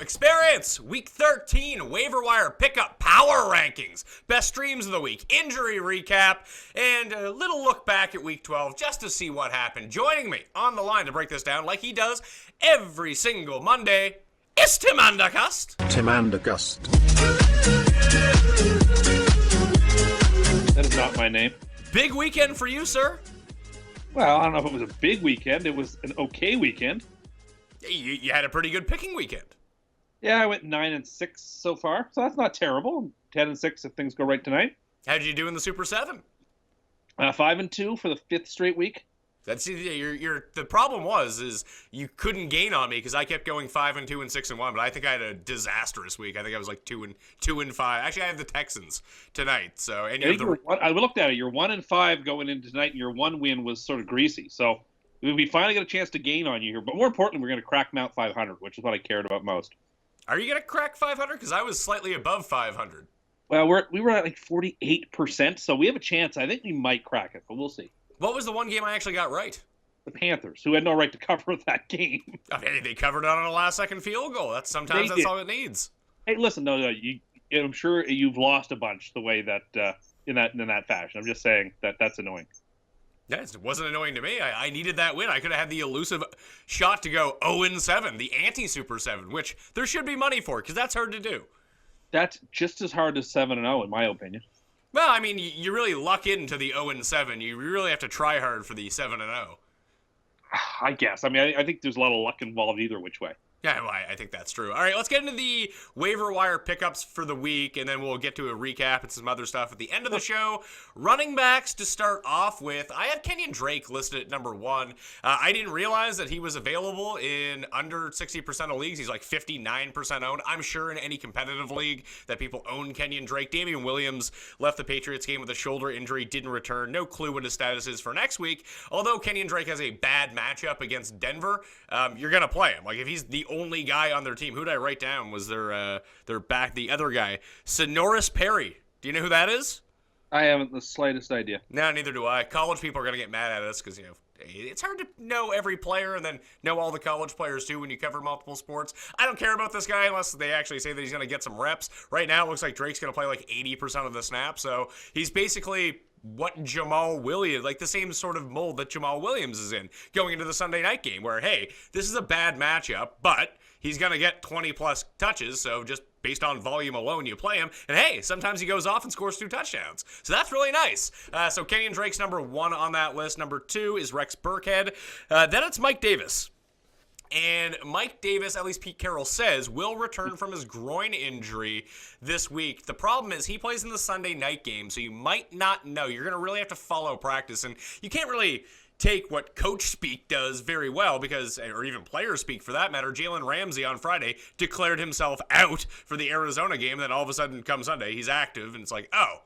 Experience Week 13 Waiver Wire Pickup Power Rankings, Best Streams of the Week, Injury Recap, and a little look back at Week 12 just to see what happened. Joining me on the line to break this down like he does every single Monday is Tim Andergust. Tim Andergust. That is not my name. Big weekend for you, sir. Well, I don't know if it was a big weekend. It was an okay weekend. You had a pretty good picking weekend. Yeah, I went 9-6 so far, so that's not terrible. 10-6 if things go right tonight. How did you do in the Super 7? 5-2 for the 5th straight week. That's the problem is you couldn't gain on me because I kept going 5-2 and 6-1, but I think I had a disastrous week. I think I was like 2-5. Actually, I have the Texans tonight. So and I looked at it. You're 1-5 going into tonight, and your one win was sort of greasy. So we finally get a chance to gain on you here. But more importantly, we're going to crack Mount 500, which is what I cared about most. Are you going to crack 500? Because I was slightly above 500. Well, we were at like 48%, so we have a chance. I think we might crack it, but we'll see. What was the one game I actually got right? The Panthers, who had no right to cover that game. Okay, they covered it on a last-second field goal. That's all it needs. Hey, listen, no, I'm sure you've lost a bunch the way that in that fashion. I'm just saying that's annoying. Yes, it wasn't annoying to me. I needed that win. I could have had the elusive shot to go 0-7, the anti-Super 7, which there should be money for because that's hard to do. That's just as hard as 7-0, in my opinion. Well, I mean, you really luck into the 0-7. You really have to try hard for the 7-0. I guess. I mean, I think there's a lot of luck involved either which way. Yeah, well, I think that's true. All right, let's get into the waiver wire pickups for the week, and then we'll get to a recap and some other stuff at the end of the show. Running backs to start off with. I have Kenyon Drake listed at number 1. I didn't realize that he was available in under 60% of leagues. He's like 59% owned. I'm sure in any competitive league that people own Kenyon Drake. Damian Williams left the Patriots game with a shoulder injury, didn't return. No clue what his status is for next week. Although Kenyon Drake has a bad matchup against Denver, you're going to play him. Like if he's the only guy on their team. Who did I write down? Was their back, the other guy, Sonoris Perry. Do you know who that is? I haven't the slightest idea. No, neither do I. College people are going to get mad at us because, it's hard to know every player and then know all the college players too when you cover multiple sports. I don't care about this guy unless they actually say that he's going to get some reps. Right now, it looks like Drake's going to play like 80% of the snaps, so he's basically what Jamal Williams, like the same sort of mold that Jamal Williams is in going into the Sunday night game where, hey, this is a bad matchup, but he's going to get 20-plus touches, so just based on volume alone, you play him. And, hey, sometimes he goes off and scores 2 touchdowns. So that's really nice. So Kenyon Drake's number 1 on that list. Number 2 is Rex Burkhead. Then it's Mike Davis. And Mike Davis, at least Pete Carroll says, will return from his groin injury this week. The problem is he plays in the Sunday night game, so you might not know. You're going to really have to follow practice, and you can't really take what coach speak does very well because, or even player speak for that matter. Jalen Ramsey on Friday declared himself out for the Arizona game, then all of a sudden come Sunday, he's active, and it's like, oh,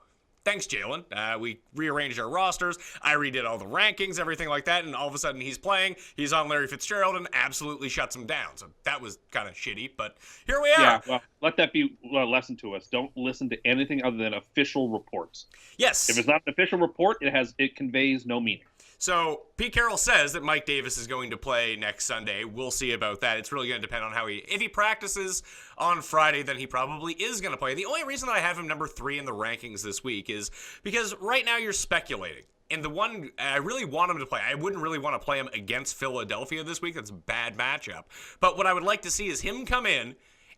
thanks, Jalen. We rearranged our rosters. I redid all the rankings, everything like that, and all of a sudden he's playing. He's on Larry Fitzgerald and absolutely shuts him down. So that was kind of shitty, but here we are. Yeah, well, let that be a lesson to us. Don't listen to anything other than official reports. Yes. If it's not an official report, it conveys no meaning. So Pete Carroll says that Mike Davis is going to play next Sunday. We'll see about that. It's really going to depend on if he practices on Friday, then he probably is going to play. The only reason that I have him number 3 in the rankings this week is because right now you're speculating. And the one I really want him to play, I wouldn't really want to play him against Philadelphia this week. That's a bad matchup. But what I would like to see is him come in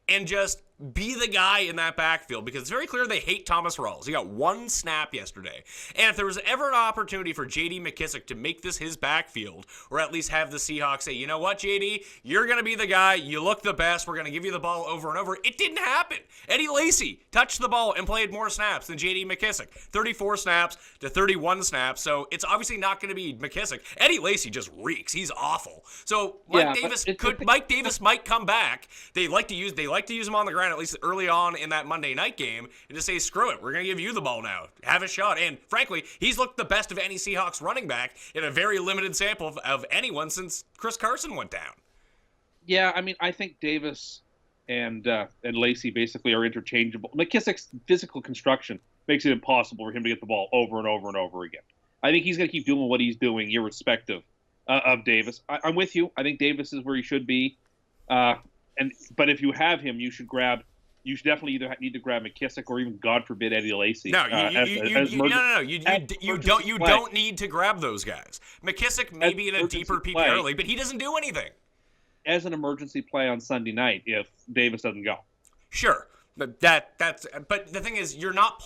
and just be the guy in that backfield because it's very clear they hate Thomas Rawls. He got 1 snap yesterday. And if there was ever an opportunity for J.D. McKissic to make this his backfield or at least have the Seahawks say, you know what, J.D., you're going to be the guy. You look the best. We're going to give you the ball over and over. It didn't happen. Eddie Lacy touched the ball and played more snaps than J.D. McKissic. 34 snaps to 31 snaps. So it's obviously not going to be McKissic. Eddie Lacy just reeks. He's awful. So Mike Davis might come back. They like to use him on the ground at least early on in that Monday night game and just say, screw it, we're going to give you the ball now. Have a shot. And frankly, he's looked the best of any Seahawks running back in a very limited sample of anyone since Chris Carson went down. Yeah, I mean, I think Davis and Lacy basically are interchangeable. McKissick's physical construction makes it impossible for him to get the ball over and over and over again. I think he's going to keep doing what he's doing irrespective of Davis. I'm with you. I think Davis is where he should be. But if you have him, you should definitely either need to grab McKissick or even, God forbid, Eddie Lacy. No, you don't need to grab those guys. McKissick may be in a deeper PPR league, but he doesn't do anything. As an emergency play on Sunday night, if Davis doesn't go. Sure, but the thing is, you're not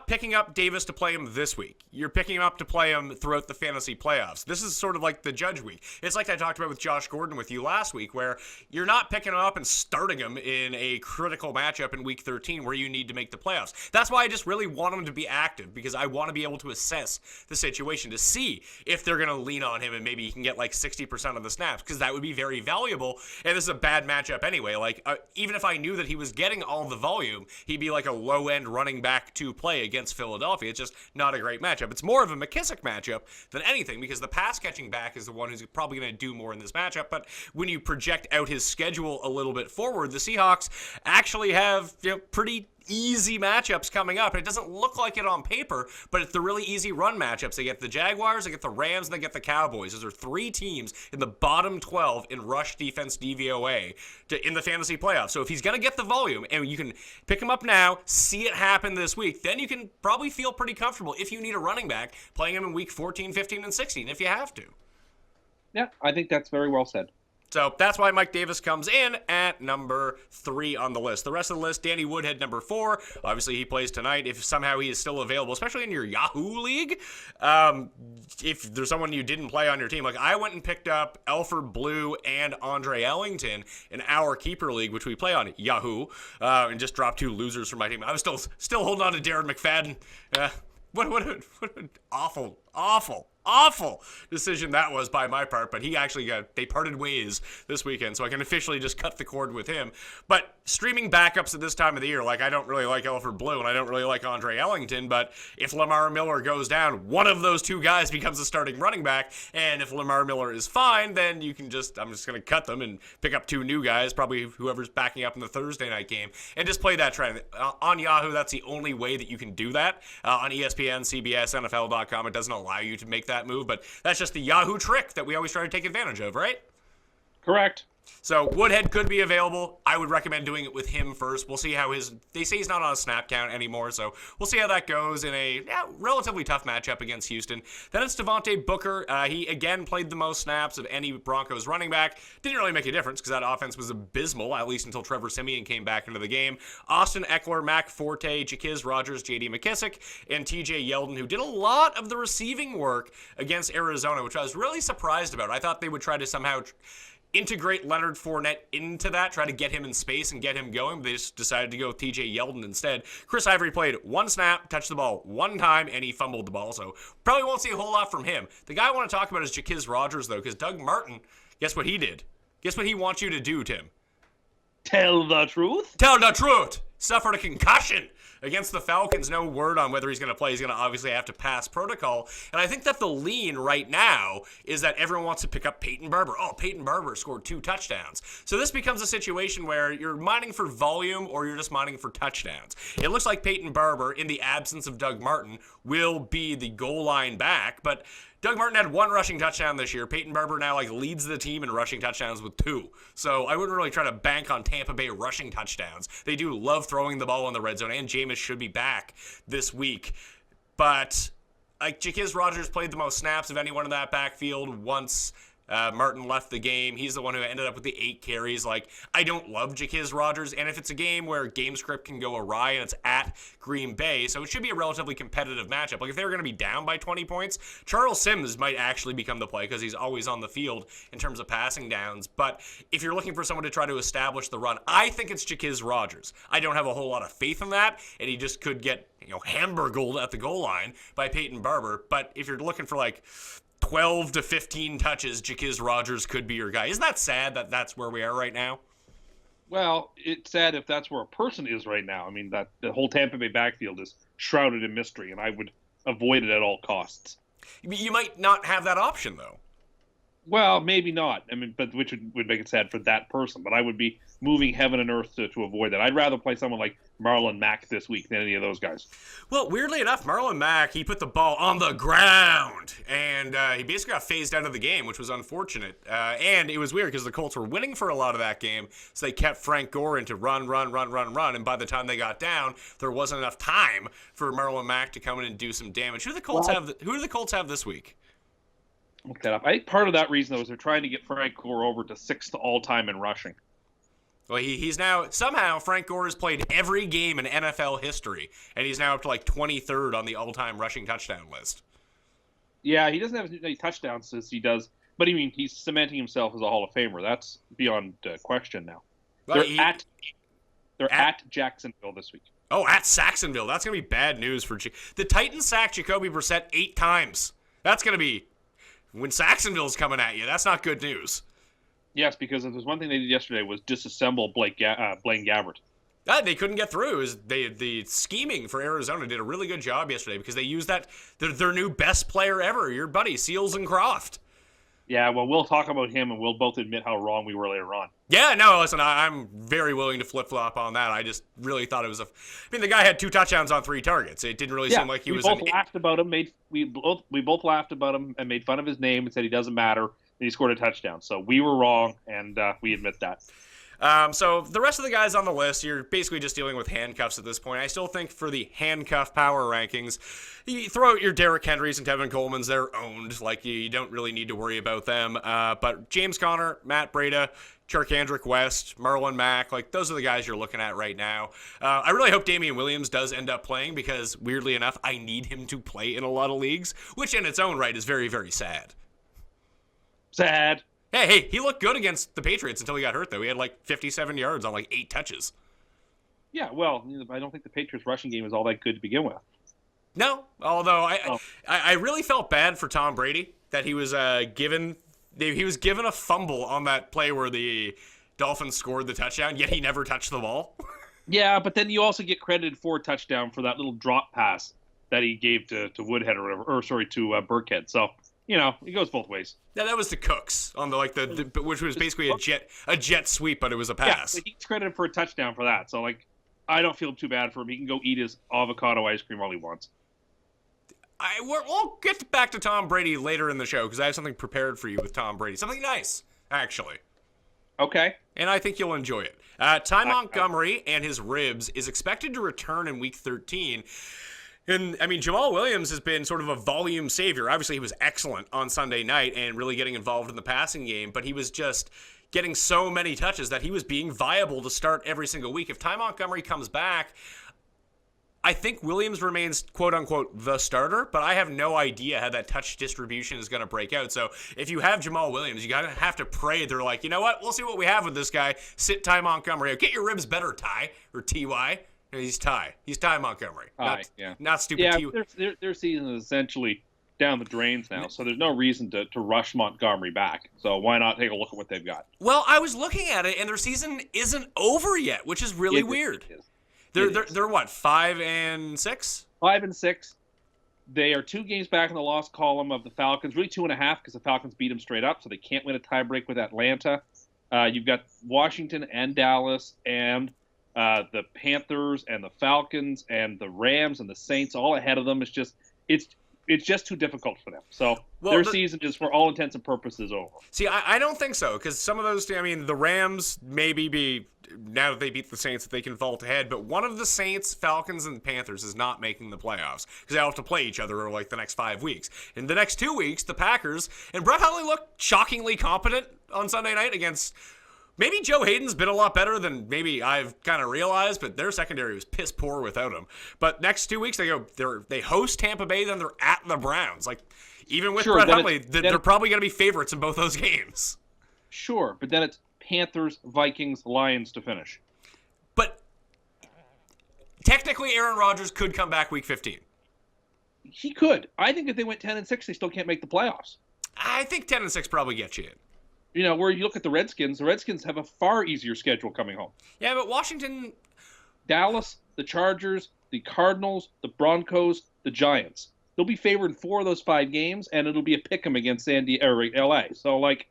picking up Davis to play him this week. You're picking him up to play him throughout the fantasy playoffs. This is sort of like the Judge week. It's like I talked about with Josh Gordon with you last week, where you're not picking him up and starting him in a critical matchup in week 13 where you need to make the playoffs. That's why I just really want him to be active, because I want to be able to assess the situation to see if they're going to lean on him and maybe he can get like 60% of the snaps, because that would be very valuable. And this is a bad matchup anyway. Like, even if I knew that he was getting all the volume, he'd be like a low-end running back to play against Philadelphia. It's just not a great matchup. It's more of a McKissick matchup than anything, because the pass catching back is the one who's probably going to do more in this matchup. But when you project out his schedule a little bit forward, the Seahawks actually have pretty easy matchups coming up. And it doesn't look like it on paper, but it's the really easy run matchups. They get the Jaguars, they get the Rams, and they get the Cowboys. Those are 3 teams in the bottom 12 in rush defense DVOA in the fantasy playoffs. So if he's going to get the volume, and you can pick him up now, see it happen this week, then you can probably feel pretty comfortable if you need a running back playing him in week 14, 15, and 16 if you have to. Yeah, I think that's very well said. So that's why Mike Davis comes in at number 3 on the list. The rest of the list, Danny Woodhead, number 4. Obviously, he plays tonight if somehow he is still available, especially in your Yahoo league. If there's someone you didn't play on your team, like I went and picked up Alfred Blue and Andre Ellington in our keeper league, which we play on Yahoo, and just dropped 2 losers from my team. I was still holding on to Darren McFadden. What an awful decision that was by my part, but they parted ways this weekend, so I can officially just cut the cord with him. But streaming backups at this time of the year, like I don't really like Alfred Blue and I don't really like Andre Ellington, but if Lamar Miller goes down, one of those 2 guys becomes a starting running back, and if Lamar Miller is fine, then I'm just going to cut them and pick up 2 new guys, probably whoever's backing up in the Thursday night game, and just play that trend. On Yahoo, that's the only way that you can do that. On ESPN, CBS, NFL.com, it doesn't allow you to make that move, but that's just the Yahoo trick that we always try to take advantage of, right? Correct. So Woodhead could be available. I would recommend doing it with him first. We'll see how they say he's not on a snap count anymore, so we'll see how that goes in a relatively tough matchup against Houston. Then it's Devontae Booker. He again played the most snaps of any Broncos running back. Didn't really make a difference because that offense was abysmal, at least until Trevor Siemian came back into the game. Austin Eckler, Mac Forte, Jaquiz Rogers, J.D. McKissick, and T.J. Yeldon, who did a lot of the receiving work against Arizona, which I was really surprised about. I thought they would try to somehow integrate Leonard Fournette into that, try to get him in space and get him going, but they just decided to go with T.J. Yeldon instead. Chris Ivory played 1 snap, touched the ball 1 time, and he fumbled the ball, so probably won't see a whole lot from him. The guy I want to talk about is Jaquiz Rogers, though, because Doug Martin, guess what he did? Guess what he wants you to do, Tim? Tell the truth? Tell the truth! Suffered a concussion against the Falcons. No word on whether he's going to play. He's going to obviously have to pass protocol. And I think that the lean right now is that everyone wants to pick up Peyton Barber. Oh, Peyton Barber scored 2 touchdowns. So this becomes a situation where you're mining for volume or you're just mining for touchdowns. It looks like Peyton Barber, in the absence of Doug Martin, will be the goal line back. But Doug Martin had 1 rushing touchdown this year. Peyton Barber now leads the team in rushing touchdowns with 2. So I wouldn't really try to bank on Tampa Bay rushing touchdowns. They do love throwing the ball in the red zone, and Jameis should be back this week. But Jaquiz Rogers played the most snaps of anyone in that backfield once Martin left the game. He's the one who ended up with the 8 carries. I don't love Jaquiz Rogers, and if it's a game where game script can go awry and it's at Green Bay, so it should be a relatively competitive matchup. If they're going to be down by 20 points, Charles Sims might actually become the play because he's always on the field in terms of passing downs. But if you're looking for someone to try to establish the run, I think it's Jaquiz Rogers. I don't have a whole lot of faith in that, and he just could get hamburgled at the goal line by Peyton Barber. But if you're looking for 12 to 15 touches, Jaquiz Rogers could be your guy. Isn't that sad that that's where we are right now? Well, it's sad if that's where a person is right now. I mean, that the whole Tampa Bay backfield is shrouded in mystery, and I would avoid it at all costs. You might not have that option, though. Well, maybe not. I mean, but which would make it sad for that person. But I would be moving heaven and earth to avoid that. I'd rather play someone like Marlon Mack this week than any of those guys. Well, weirdly enough, Marlon Mack, he put the ball on the ground, and he basically got phased out of the game, which was unfortunate. And it was weird because the Colts were winning for a lot of that game, so they kept Frank Gore into run, and by the time they got down, there wasn't enough time for Marlon Mack to come in and do some damage. Who do the Colts have this week? Look that up. I think part of that reason, though, is they're trying to get Frank Gore over to 6th all-time in rushing. Well, he's now, somehow, Frank Gore has played every game in NFL history, and he's now up to like 23rd on the all-time rushing touchdown list. Yeah, he doesn't have any touchdowns as he does, but I mean, he's cementing himself as a Hall of Famer. That's beyond question now. Well, they're at Jacksonville this week. Oh, at Saxonville. That's going to be bad news for the Titans sacked Jacoby Brissett 8 times. That's going to be... When Saxonville's coming at you, that's not good news. Yes, because if there's one thing they did yesterday was disassemble Blaine Gabbert. They couldn't get through. The scheming for Arizona did a really good job yesterday because they used their new best player ever, your buddy, Seals and Croft. Yeah, well, we'll talk about him, and we'll both admit how wrong we were later on. Yeah, no, listen, I'm very willing to flip-flop on that. I just really thought it was the guy had 2 touchdowns on 3 targets. It didn't really seem like he was... We both laughed about him, we both laughed about him and made fun of his name and said he doesn't matter, and he scored a touchdown. So we were wrong, and we admit that. So the rest of the guys on the list, you're basically just dealing with handcuffs at this point. I still think for the handcuff power rankings, you throw out your Derrick Henrys and Tevin Coleman's, they're owned. Like, you don't really need to worry about them. But James Conner, Matt Breida, Charkandrick West, Marlon Mack, like, those are the guys you're looking at right now. I really hope Damian Williams does end up playing because, weirdly enough, I need him to play in a lot of leagues, which in its own right is very, very sad. Sad. Hey, he looked good against the Patriots until he got hurt, though. He had like 57 yards on like 8 touches. Yeah, well, I don't think the Patriots' rushing game is all that good to begin with. No, although I really felt bad for Tom Brady that he was given a fumble on that play where the Dolphins scored the touchdown, yet he never touched the ball. Yeah, but then you also get credited for a touchdown for that little drop pass that he gave to Woodhead to Burkhead. So, it goes both ways. Yeah, that was to Cooks on which was basically a jet sweep, but it was a pass. Yeah, he's credited for a touchdown for that. So, I don't feel too bad for him. He can go eat his avocado ice cream all he wants. We'll get back to Tom Brady later in the show because I have something prepared for you with Tom Brady. Something nice, actually. Okay. And I think you'll enjoy it. Ty Montgomery and his ribs is expected to return in Week 13. And, Jamal Williams has been sort of a volume savior. Obviously, he was excellent on Sunday night and really getting involved in the passing game, but he was just getting so many touches that he was being viable to start every single week. If Ty Montgomery comes back, I think Williams remains, quote-unquote, the starter, but I have no idea how that touch distribution is going to break out. So if you have Jamal Williams, you have to pray they're like, you know what, we'll see what we have with this guy. Sit Ty Montgomery. Get your ribs better, Ty, or T.Y., He's Ty Montgomery. Not stupid Ty. Their season is essentially down the drains now, so there's no reason to rush Montgomery back. So why not take a look at what they've got? Well, I was looking at it, and their season isn't over yet, which is really weird. They're what, 5-6? 5-6. They are 2 games back in the loss column of the Falcons. Really 2.5 because the Falcons beat them straight up, so they can't win a tiebreak with Atlanta. You've got Washington and Dallas and the Panthers and the Falcons and the Rams and the Saints all ahead of them. It's just too difficult for them. So their season is, for all intents and purposes, over. See, I don't think so, because some of those, the Rams maybe be, now that they beat the Saints, that they can vault ahead, but one of the Saints, Falcons, and Panthers is not making the playoffs, because they all have to play each other over the next 5 weeks. In the next 2 weeks, the Packers, and Brett Hundley looked shockingly competent on Sunday night against... Maybe Joe Hayden's been a lot better than maybe I've kind of realized, but their secondary was piss poor without him. But next 2 weeks, they host Tampa Bay, then they're at the Browns. Even with Brett Hundley, they're probably going to be favorites in both those games. Sure, but then it's Panthers, Vikings, Lions to finish. But technically, Aaron Rodgers could come back Week 15. He could. I think if they went 10-6, they still can't make the playoffs. I think 10-6 probably gets you in. Where you look at the Redskins have a far easier schedule coming home. Yeah, but Washington... Dallas, the Chargers, the Cardinals, the Broncos, the Giants. They'll be favored in 4 of those 5 games, and it'll be a pick 'em against San Diego or LA. So like,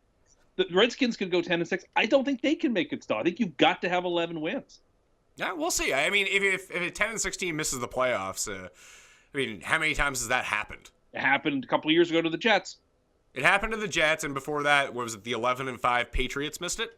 the Redskins could go 10-6. I don't think they can make it still. I think you've got to have 11 wins. Yeah, we'll see. I mean, if a 10-6 team misses the playoffs, I mean, how many times has that happened? It happened a couple of years ago to the Jets. It happened to the Jets, and before that, what was it, the 11-5 Patriots missed it?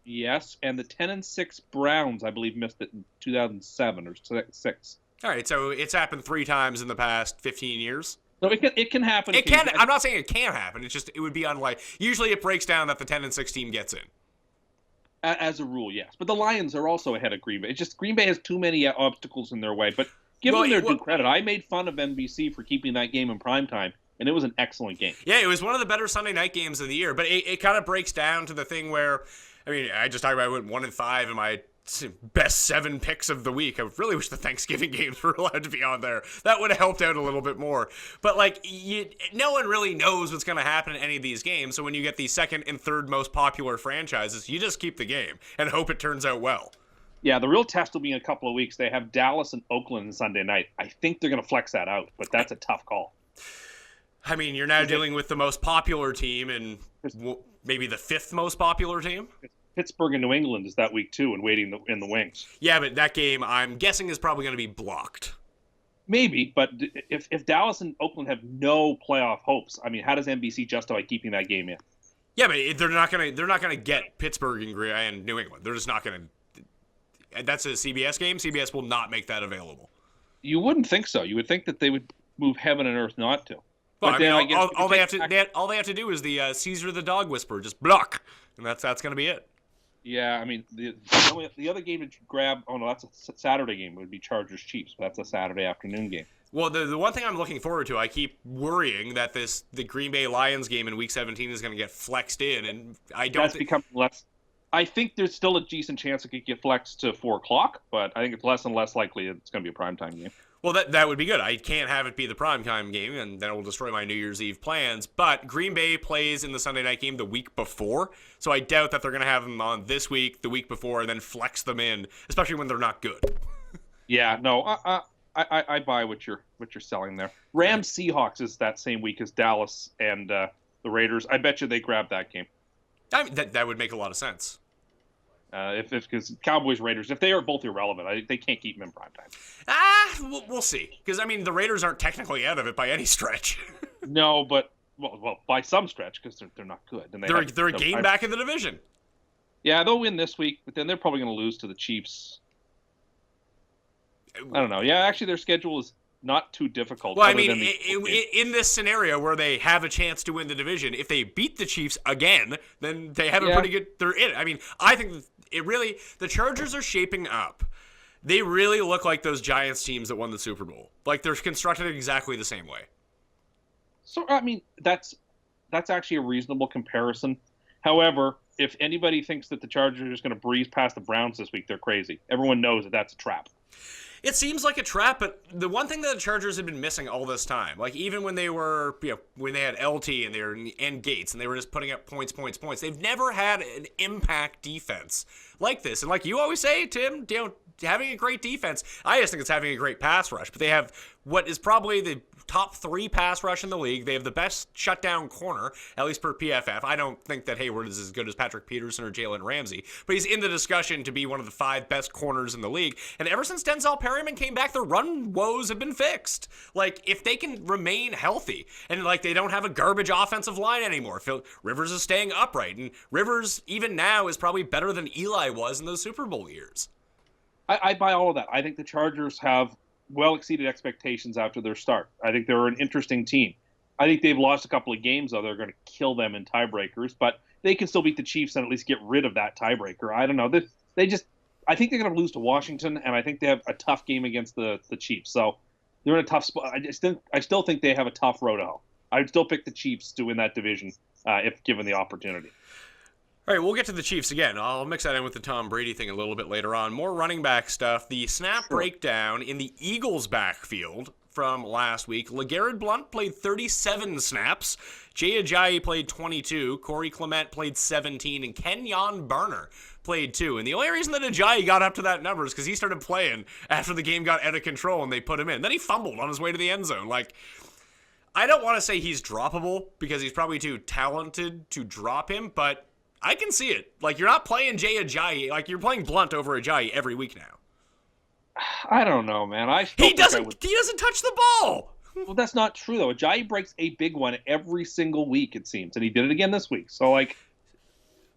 Yes, and the 10-6 Browns, I believe, missed it in 2007 or 6. All right, so it's happened 3 times in the past 15 years. So it can happen. It can. I'm not saying it can't happen. It's just it would be unlikely. Usually, it breaks down that the 10-6 team gets in. As a rule, yes. But the Lions are also ahead of Green Bay. It's just Green Bay has too many obstacles in their way. But give them their due credit. I made fun of NBC for keeping that game in primetime, and it was an excellent game. Yeah, it was one of the better Sunday night games of the year. But it kind of breaks down to the thing where, I mean, I just talked about I went 1-5 in my best 7 picks of the week. I really wish the Thanksgiving games were allowed to be on there. That would have helped out a little bit more. But like, no one really knows what's going to happen in any of these games. So when you get the second and third most popular franchises, you just keep the game and hope it turns out well. Yeah, the real test will be in a couple of weeks. They have Dallas and Oakland Sunday night. I think they're going to flex that out, but that's a tough call. I mean, you're now dealing with the most popular team and maybe the 5th most popular team. Pittsburgh and New England is that week too, and waiting in the wings. Yeah, but that game, I'm guessing, is probably going to be blocked. Maybe, but if Dallas and Oakland have no playoff hopes, I mean, how does NBC justify keeping that game in? Yeah, but they're not gonna get Pittsburgh and New England. They're just not gonna. That's a CBS game. CBS will not make that available. You wouldn't think so. You would think that they would move heaven and earth not to. Well, I mean, all they have to do is the Caesar the Dog Whisperer, just block, and that's going to be it. Yeah, I mean, the other game that you grab, oh no, that's a Saturday game. It would be Chargers-Chiefs, but that's a Saturday afternoon game. Well, the one thing I'm looking forward to, I keep worrying that the Green Bay Lions game in Week 17 is going to get flexed in, and I don't. That's become less. I think there's still a decent chance it could get flexed to 4 o'clock, but I think it's less and less likely it's going to be a primetime game. Well, that would be good. I can't have it be the primetime game, and then it will destroy my New Year's Eve plans. But Green Bay plays in the Sunday night game the week before, so I doubt that they're going to have them on this week, the week before, and then flex them in, especially when they're not good. Yeah, no, I buy what you're selling there. Rams Seahawks is that same week as Dallas and the Raiders. I bet you they grab that game. I mean, that would make a lot of sense. Because Cowboys Raiders, if they are both irrelevant, they can't keep them in primetime. We'll see. Because I mean, the Raiders aren't technically out of it by any stretch. No, but well, by some stretch, because they're not good. And they're a game back in the division. Yeah, they'll win this week, but then they're probably going to lose to the Chiefs. I don't know. Yeah, actually, their schedule is not too difficult. Well, I mean, in this scenario where they have a chance to win the division, if they beat the Chiefs again, then they have a pretty good. They're in. I mean, I think the Chargers are shaping up. They really look like those Giants teams that won the Super Bowl. Like they're constructed exactly the same way. So I mean, that's actually a reasonable comparison. However, if anybody thinks that the Chargers are just going to breeze past the Browns this week, they're crazy. Everyone knows that that's a trap. It seems like a trap, but the one thing that the Chargers have been missing all this time, like even when they were, when they had LT and Gates and they were just putting up points, they've never had an impact defense like this. And like you always say, Tim, having a great defense, I just think it's having a great pass rush, but they have what is probably the top 3 pass rush in the league. They have the best shutdown corner, at least per PFF. I don't think that Hayward is as good as Patrick Peterson or Jalen Ramsey, but he's in the discussion to be one of the 5 best corners in the league. And ever since Denzel Perryman came back, their run woes have been fixed. Like, if they can remain healthy, and like they don't have a garbage offensive line anymore, Rivers is staying upright, and Rivers, even now, is probably better than Eli was in those Super Bowl years. I buy all of that. I think the Chargers have well exceeded expectations after their start. I think they're an interesting team. I think they've lost a couple of games, though. They're going to kill them in tiebreakers, but they can still beat the Chiefs and at least get rid of that tiebreaker. I don't know. I think they're going to lose to Washington, and I think they have a tough game against the Chiefs. So they're in a tough spot. I still think they have a tough road to hoe. I would still pick the Chiefs to win that division if given the opportunity. All right, we'll get to the Chiefs again. I'll mix that in with the Tom Brady thing a little bit later on. More running back stuff. The snap breakdown in the Eagles' backfield from last week. LeGarrette Blount played 37 snaps. Jay Ajayi played 22. Corey Clement played 17. And Kenyon Barner played 2. And the only reason that Ajayi got up to that number is because he started playing after the game got out of control and they put him in. Then he fumbled on his way to the end zone. Like, I don't want to say he's droppable because he's probably too talented to drop him, but I can see it. Like, you're not playing Jay Ajayi. Like, you're playing Blunt over Ajayi every week now. I don't know, man. He doesn't touch the ball. Well, that's not true, though. Ajayi breaks a big one every single week, it seems, and he did it again this week. So, like,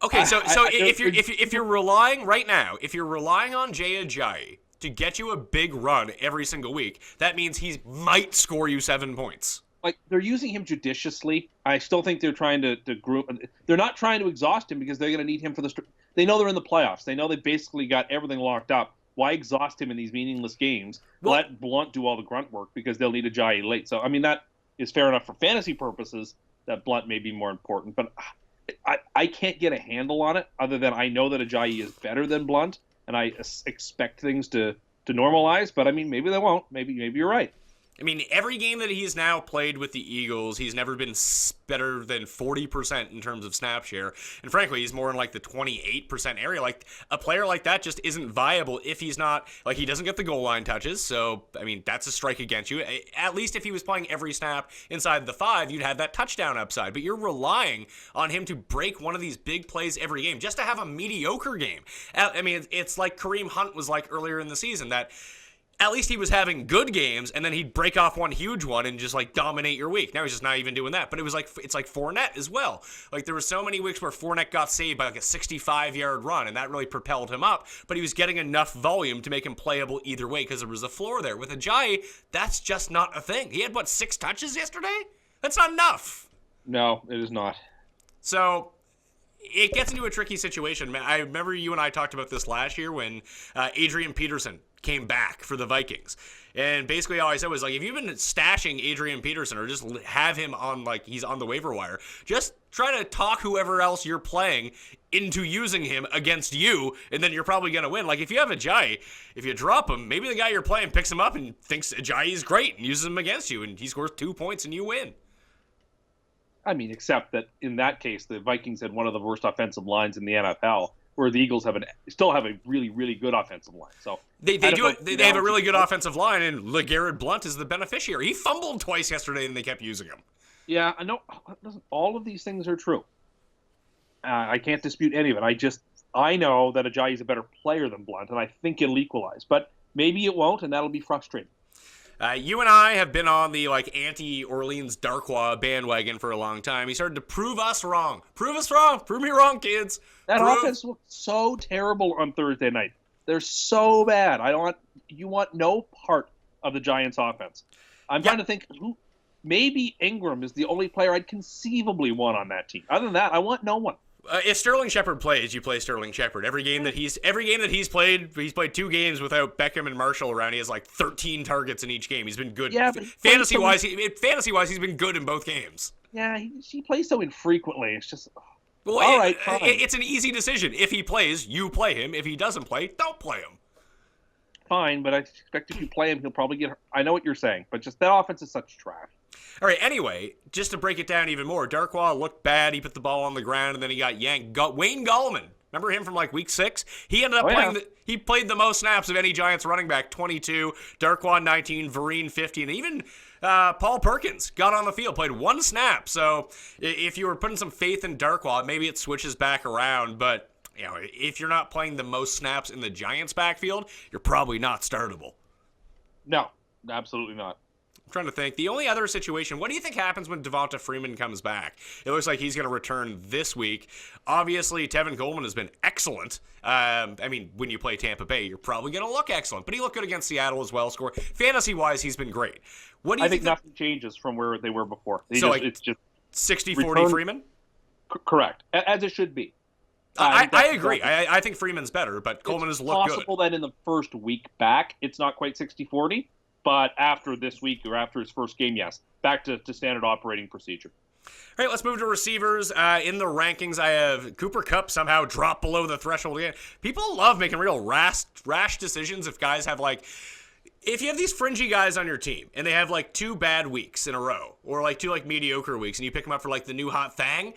okay, so if you're relying right now, if you're relying on Jay Ajayi to get you a big run every single week, that means he might score you 7 points. Like, they're using him judiciously. I still think they're trying to group. They're not trying to exhaust him because they're going to need him for the. They know they're in the playoffs. They know they basically got everything locked up. Why exhaust him in these meaningless games? Well, let Blunt do all the grunt work because they'll need Ajayi late. So, I mean, that is fair enough for fantasy purposes. That Blunt may be more important, but I can't get a handle on it other than I know that Ajayi is better than Blunt, and I expect things to normalize. But I mean, maybe they won't. Maybe you're right. I mean, every game that he's now played with the Eagles, he's never been better than 40% in terms of snap share. And frankly, he's more in like the 28% area. Like, a player like that just isn't viable if he's not, like, he doesn't get the goal line touches. So, I mean, that's a strike against you. At least if he was playing every snap inside the 5, you'd have that touchdown upside. But you're relying on him to break one of these big plays every game just to have a mediocre game. I mean, it's like Kareem Hunt was like earlier in the season, that at least he was having good games, and then he'd break off one huge one and just, like, dominate your week. Now he's just not even doing that. But it's like Fournette as well. Like, there were so many weeks where Fournette got saved by, like, a 65-yard run, and that really propelled him up. But he was getting enough volume to make him playable either way because there was a floor there. With Ajayi, that's just not a thing. He had, 6 touches yesterday? That's not enough. No, it is not. So it gets into a tricky situation. I remember you and I talked about this last year when Adrian Peterson came back for the Vikings. And basically all I said was, like, if you've been stashing Adrian Peterson or just have him on, like, he's on the waiver wire, just try to talk whoever else you're playing into using him against you, and then you're probably going to win. Like, if you have Ajayi, if you drop him, maybe the guy you're playing picks him up and thinks Ajayi is great and uses him against you, and he scores 2 points and you win. I mean, except that in that case, the Vikings had one of the worst offensive lines in the NFL, where the Eagles still have a really, really good offensive line. So they have a really good offensive line, and LeGarrette Blount is the beneficiary. He fumbled twice yesterday, and they kept using him. Yeah, I know. All of these things are true. I can't dispute any of it. I know that Ajayi is a better player than Blount, and I think it'll equalize. But maybe it won't, and that'll be frustrating. You and I have been on the, like, anti-Orleans Darkwa bandwagon for a long time. He started to prove us wrong. Prove us wrong. Prove me wrong, kids. That offense looked so terrible on Thursday night. They're so bad. You want no part of the Giants' offense. I'm trying to think maybe Ingram is the only player I'd conceivably want on that team. Other than that, I want no one. If Sterling Shepard plays, you play Sterling Shepard. Every game that he's played 2 games without Beckham and Marshall around. He has like 13 targets in each game. He's been good. Yeah, fantasy wise, he's been good in both games. Yeah, he plays so infrequently. It's just well, all right. Fine. It's an easy decision. If he plays, you play him. If he doesn't play, don't play him. Fine, but I expect if you play him, he'll probably get hurt. I know what you're saying, but just that offense is such trash. All right, anyway, just to break it down even more, Darkwa looked bad. He put the ball on the ground, and then he got yanked. Wayne Gallman, remember him from like week 6? He ended up he played the most snaps of any Giants running back, 22. Darkwa, 19. Vereen, 50. And even Paul Perkins got on the field, played 1 snap. So if you were putting some faith in Darkwa, maybe it switches back around. But you know, if you're not playing the most snaps in the Giants' backfield, you're probably not startable. No, absolutely not. I'm trying to think. The only other situation, what do you think happens when Devonta Freeman comes back? It looks like he's going to return this week. Obviously, Tevin Coleman has been excellent. I mean, when you play Tampa Bay, you're probably going to look excellent. But he looked good against Seattle as well. Fantasy-wise, he's been great. What do you think nothing changes from where they were before. It's just 60-40 Freeman? Correct, as it should be. I agree. I think Freeman's better, but Coleman has looked good. It's possible that in the first week back, it's not quite 60-40. But after this week or after his first game, yes, back to standard operating procedure. All right, let's move to receivers. In the rankings, I have Cooper Kupp somehow dropped below the threshold again. People love making real rash decisions if guys have, like, if you have these fringy guys on your team and they have like 2 bad weeks in a row or like 2 like mediocre weeks and you pick them up for like the new hot thing,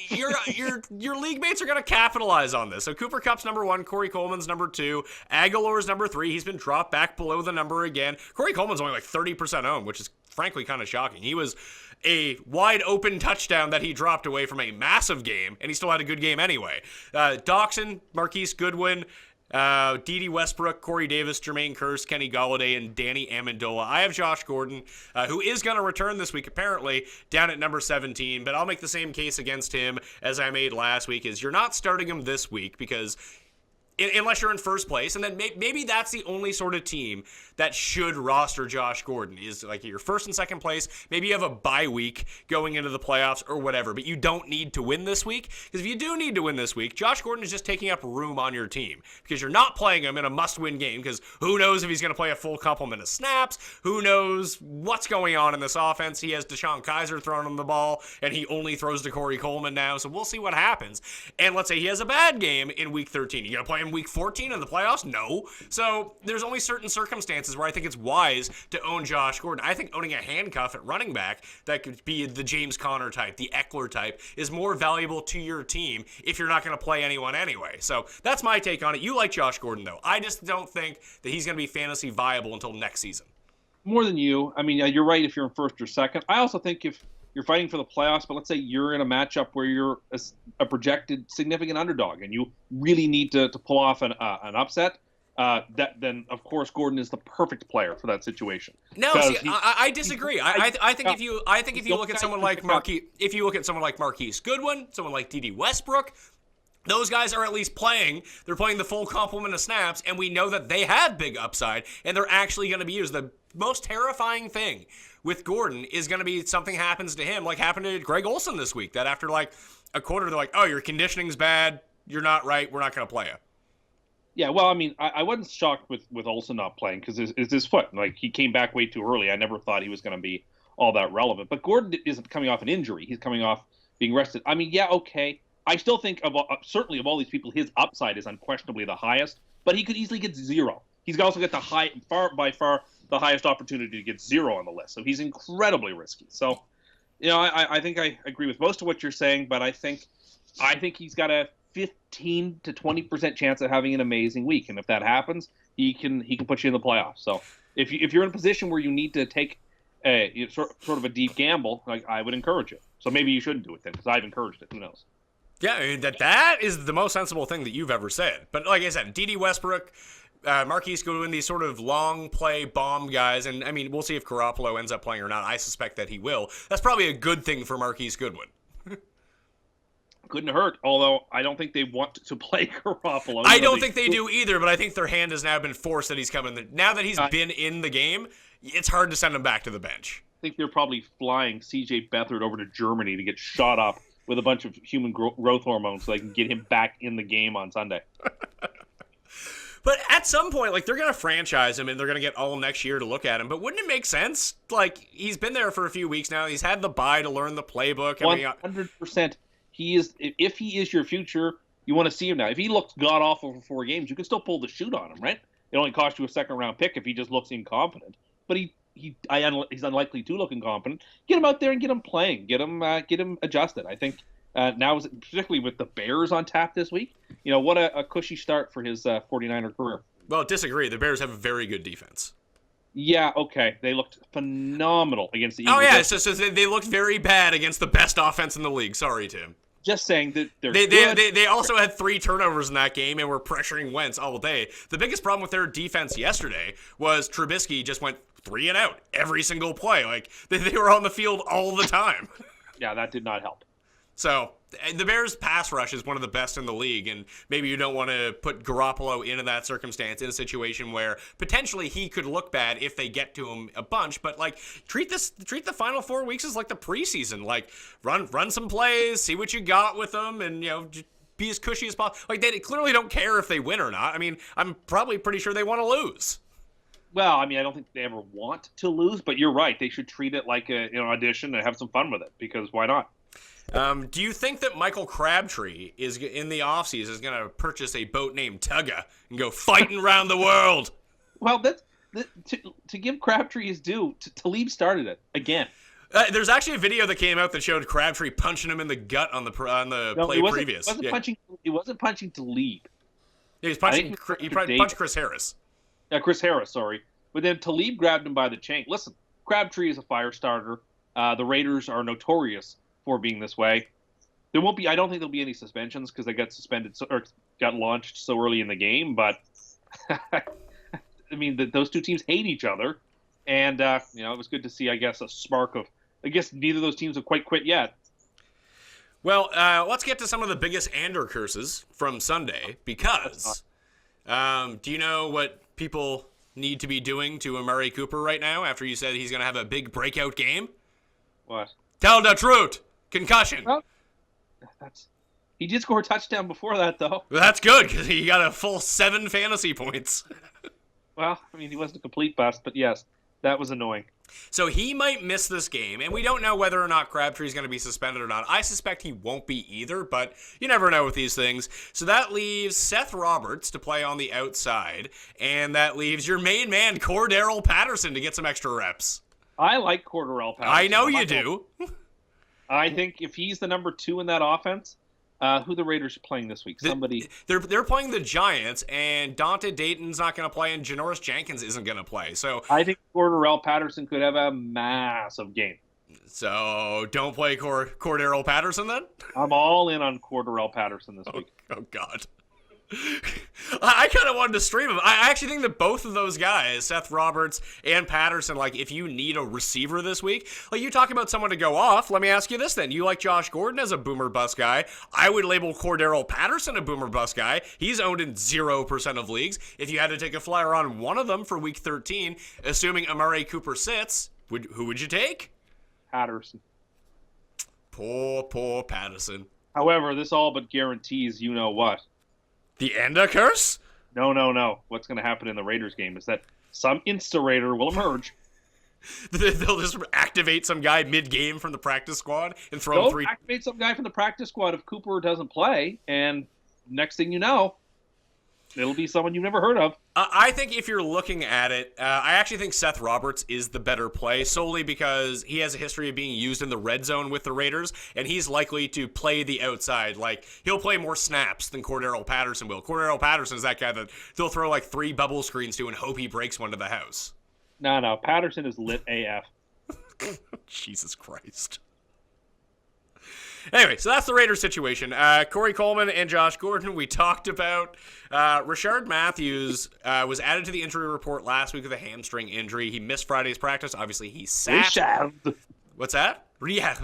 your league mates are going to capitalize on this. So Cooper Kupp's number 1, Corey Coleman's number 2, Aguilar's number 3. He's been dropped back below the number again. Corey Coleman's only like 30% owned, which is frankly kind of shocking. He was a wide open touchdown that he dropped away from a massive game, and he still had a good game anyway. Doxson, Marquise Goodwin, D.D. Westbrook, Corey Davis, Jermaine Kearse, Kenny Golladay, and Danny Amendola. I have Josh Gordon, who is going to return this week, apparently, down at number 17, but I'll make the same case against him as I made last week, is you're not starting him this week because unless you're in first place, and then maybe that's the only sort of team that should roster Josh Gordon, is like your first and second place. Maybe you have a bye week going into the playoffs or whatever, but you don't need to win this week, because if you do need to win this week, Josh Gordon is just taking up room on your team, because you're not playing him in a must-win game, because who knows if he's going to play a full complement of snaps, who knows what's going on in this offense. He has Deshaun Kaiser throwing him the ball, and he only throws to Corey Coleman now, so we'll see what happens. And let's say he has a bad game in week 13. You going to play him week 14 in the playoffs? No. So there's only certain circumstances where I think it's wise to own Josh Gordon. I think owning a handcuff at running back that could be the James Conner type, the Eckler type, is more valuable to your team if you're not going to play anyone anyway. So that's my take on it. You like Josh Gordon, though. I just don't think that he's going to be fantasy viable until next season. More than you. I mean, you're right if you're in first or second. I also think if you're fighting for the playoffs, but let's say you're in a matchup where you're a projected significant underdog and you really need to pull off an upset, then of course Gordon is the perfect player for that situation. No, see, I disagree. I think if you look at someone like Marquise Goodwin, someone like D.D. Westbrook, those guys are at least playing. They're playing the full complement of snaps, and we know that they have big upside, and they're actually going to be used. The most terrifying thing with Gordon is going to be something happens to him, like happened to Greg Olsen this week, that after like a quarter, they're like, oh, your conditioning's bad, you're not right, we're not going to play you. Yeah, well, I mean, I wasn't shocked with Olsen not playing because it's his foot. Like, he came back way too early. I never thought he was going to be all that relevant. But Gordon isn't coming off an injury. He's coming off being rested. I mean, yeah, okay. I still think, certainly of all these people, his upside is unquestionably the highest, but he could easily get 0. He's also got by far the highest opportunity to get 0 on the list. So he's incredibly risky. So, I think I agree with most of what you're saying, but I think he's got a 15 to 20% chance of having an amazing week, and if that happens, he can put you in the playoffs. So if you're in a position where you need to take sort of a deep gamble, like, I would encourage it. So maybe you shouldn't do it then, because I've encouraged it. Who knows? Yeah, I mean, that is the most sensible thing that you've ever said. But like I said, D.D. Westbrook, Marquise Goodwin, these sort of long play bomb guys, and I mean, we'll see if Garoppolo ends up playing or not. I suspect that he will. That's probably a good thing for Marquise Goodwin. Couldn't hurt, although I don't think they want to play Garoppolo. I don't think they do either, but I think their hand has now been forced that he's coming. Now that he's been in the game, it's hard to send him back to the bench. I think they're probably flying C.J. Beathard over to Germany to get shot up with a bunch of human growth hormones so they can get him back in the game on Sunday. But at some point, like, they're going to franchise him and they're going to get all next year to look at him. But wouldn't it make sense? Like, he's been there for a few weeks now. He's had the bye to learn the playbook. 100%. If he is your future, you want to see him now. If he looks god-awful for 4 games, you can still pull the shoot on him, right? It only costs you a second-round pick if he just looks incompetent. But he's unlikely to look incompetent. Get him out there and get him playing. Get him adjusted. I think now, particularly with the Bears on tap this week, what a cushy start for his 49er career. Well, disagree. The Bears have a very good defense. Yeah, okay. They looked phenomenal against the Eagles. Oh, yeah, so they looked very bad against the best offense in the league. Sorry, Tim. Just saying that they also had 3 turnovers in that game and were pressuring Wentz all day. The biggest problem with their defense yesterday was Trubisky just went 3 and out every single play. Like, they were on the field all the time. Yeah, that did not help. So the Bears' pass rush is one of the best in the league, and maybe you don't want to put Garoppolo into that circumstance in a situation where potentially he could look bad if they get to him a bunch. But like, treat the final 4 weeks as like the preseason. Like, run some plays, see what you got with them, and just be as cushy as possible. Like, they clearly don't care if they win or not. I mean, I'm probably pretty sure they want to lose. Well, I mean, I don't think they ever want to lose, but you're right. They should treat it like an audition and have some fun with it, because why not? Do you think that Michael Crabtree is in the offseason is going to purchase a boat named Tugga and go fighting around the world? Well, to give Crabtree his due, Talib started it again. There's actually a video that came out that showed Crabtree punching him in the gut on the play previous. It wasn't punching Talib. Yeah, he was punching. He punched Chris Harris. Yeah, Chris Harris. Sorry, but then Talib grabbed him by the chain. Listen, Crabtree is a fire starter. The Raiders are notorious for being this way. There won't be. I don't think there'll be any suspensions because they got suspended or got launched so early in the game. But I mean, those two teams hate each other, and it was good to see. I guess a spark of. I guess neither of those teams have quite quit yet. Well, let's get to some of the biggest Ander curses from Sunday because do you know what people need to be doing to Amari Cooper right now after you said he's going to have a big breakout game? What? Tell the truth. Concussion. Well, he did score a touchdown before that, though. That's good because he got a full 7 fantasy points. Well, I mean, he wasn't a complete bust, but yes, that was annoying. So he might miss this game, and we don't know whether or not Crabtree's going to be suspended or not. I suspect he won't be either, but you never know with these things. So that leaves Seth Roberts to play on the outside, and that leaves your main man, Cordarrelle Patterson, to get some extra reps. I like Cordarrelle Patterson. I know you do. I think if he's the number 2 in that offense, who the Raiders are playing this week? They're playing the Giants, and Dante Dayton's not going to play, and Janoris Jenkins isn't going to play. So I think Cordarrelle Patterson could have a massive game. So don't play Cordarrelle Patterson then? I'm all in on Cordarrelle Patterson this week. Oh God. I kind of wanted to stream him. I actually think that both of those guys, Seth Roberts and Patterson, like if you need a receiver this week, like you talk about someone to go off, let me ask you this then. You like Josh Gordon as a boomer bust guy. I would label Cordarrelle Patterson a boomer bust guy. He's owned in 0% of leagues. If you had to take a flyer on one of them for week 13, assuming Amari Cooper sits, who would you take? Patterson. Poor Patterson. However, this all but guarantees you know what. The Enda curse? No. What's going to happen in the Raiders game is that some Insta-Raider will emerge. They'll just activate some guy mid-game from the practice squad and throw him 3. Activate some guy from the practice squad if Cooper doesn't play, and next thing you know, it'll be someone you've never heard of. I think if you're looking at it, I actually think Seth Roberts is the better play solely because he has a history of being used in the red zone with the Raiders, and he's likely to play the outside. Like, he'll play more snaps than Cordarrelle Patterson will. Cordarrelle Patterson is that guy that they'll throw like 3 bubble screens to and hope he breaks one to the house. No. Patterson is lit AF. Jesus Christ. Anyway, so that's the Raiders situation. Corey Coleman and Josh Gordon, we talked about. Rashard Matthews was added to the injury report last week with a hamstring injury. He missed Friday's practice. Obviously, he sat. What's that? Rashard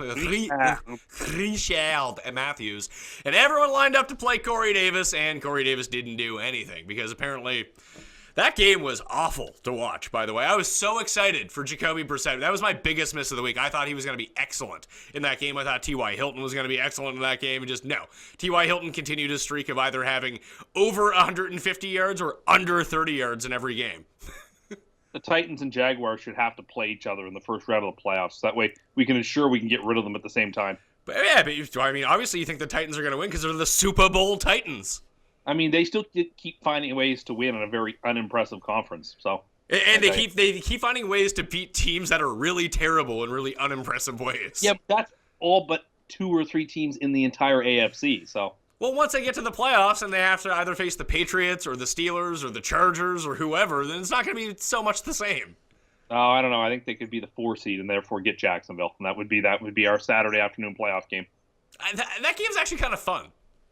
Matthews. And everyone lined up to play Corey Davis, and Corey Davis didn't do anything because apparently that game was awful to watch, by the way. I was so excited for Jacoby Brissett. That was my biggest miss of the week. I thought he was going to be excellent in that game. I thought T.Y. Hilton was going to be excellent in that game. And just, no. T.Y. Hilton continued his streak of either having over 150 yards or under 30 yards in every game. The Titans and Jaguars should have to play each other in the first round of the playoffs. That way we can ensure we can get rid of them at the same time. But I mean, obviously you think the Titans are going to win because they're the Super Bowl Titans. I mean, they still keep finding ways to win in a very unimpressive conference. So, and they keep finding ways to beat teams that are really terrible in really unimpressive ways. Yeah, that's all but 2 or 3 teams in the entire AFC. So, well, once they get to the playoffs and they have to either face the Patriots or the Steelers or the Chargers or whoever, then it's not going to be so much the same. Oh, I don't know. I think they could be the 4 seed and therefore get Jacksonville, and that would be our Saturday afternoon playoff game. That game's actually kind of fun.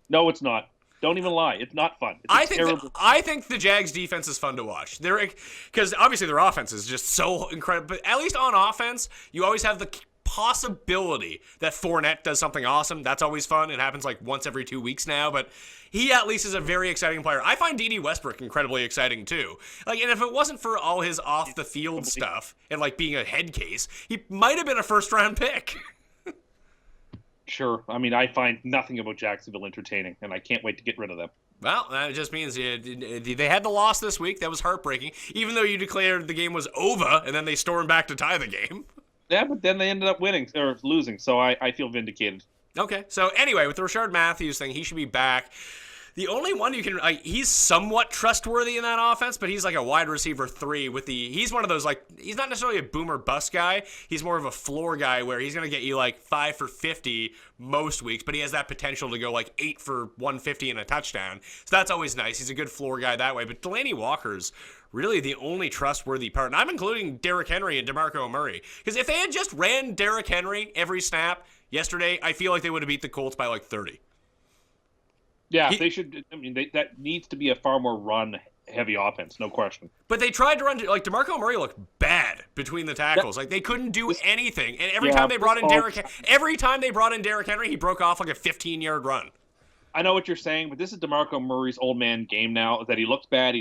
No, it's not. Don't even lie. It's not fun. I think the Jags defense is fun to watch. Because obviously their offense is just so incredible. But at least on offense, you always have the possibility that Fournette does something awesome. That's always fun. It happens like once every 2 weeks now. But he at least is a very exciting player. I find D.D. Westbrook incredibly exciting too. Like, and if it wasn't for all his off the field stuff and like being a head case, he might have been a first round pick. Sure. I mean, I find nothing about Jacksonville entertaining, and I can't wait to get rid of them. Well, that just means they had the loss this week. That was heartbreaking, even though you declared the game was over, and then they stormed back to tie the game. Yeah, but then they ended up winning or losing, so I feel vindicated. Okay, so anyway, with the Rashard Matthews thing, he should be back. The only one you can, he's somewhat trustworthy in that offense, but he's like a wide receiver 3 with he's one of those, like, he's not necessarily a boomer bust guy. He's more of a floor guy where he's going to get you like 5 for 50 most weeks, but he has that potential to go like 8 for 150 and a touchdown. So that's always nice. He's a good floor guy that way. But Delaney Walker's really the only trustworthy part. And I'm including Derrick Henry and DeMarco Murray. Because if they had just ran Derrick Henry every snap yesterday, I feel like they would have beat the Colts by like 30. Yeah, they should. I mean, that needs to be a far more run-heavy offense, no question. But they tried to run, like, DeMarco Murray looked bad between the tackles. Like, they couldn't do anything. And every time they brought in Derrick Henry, he broke off like a 15-yard run. I know what you're saying, but this is DeMarco Murray's old man game now, that he looks bad,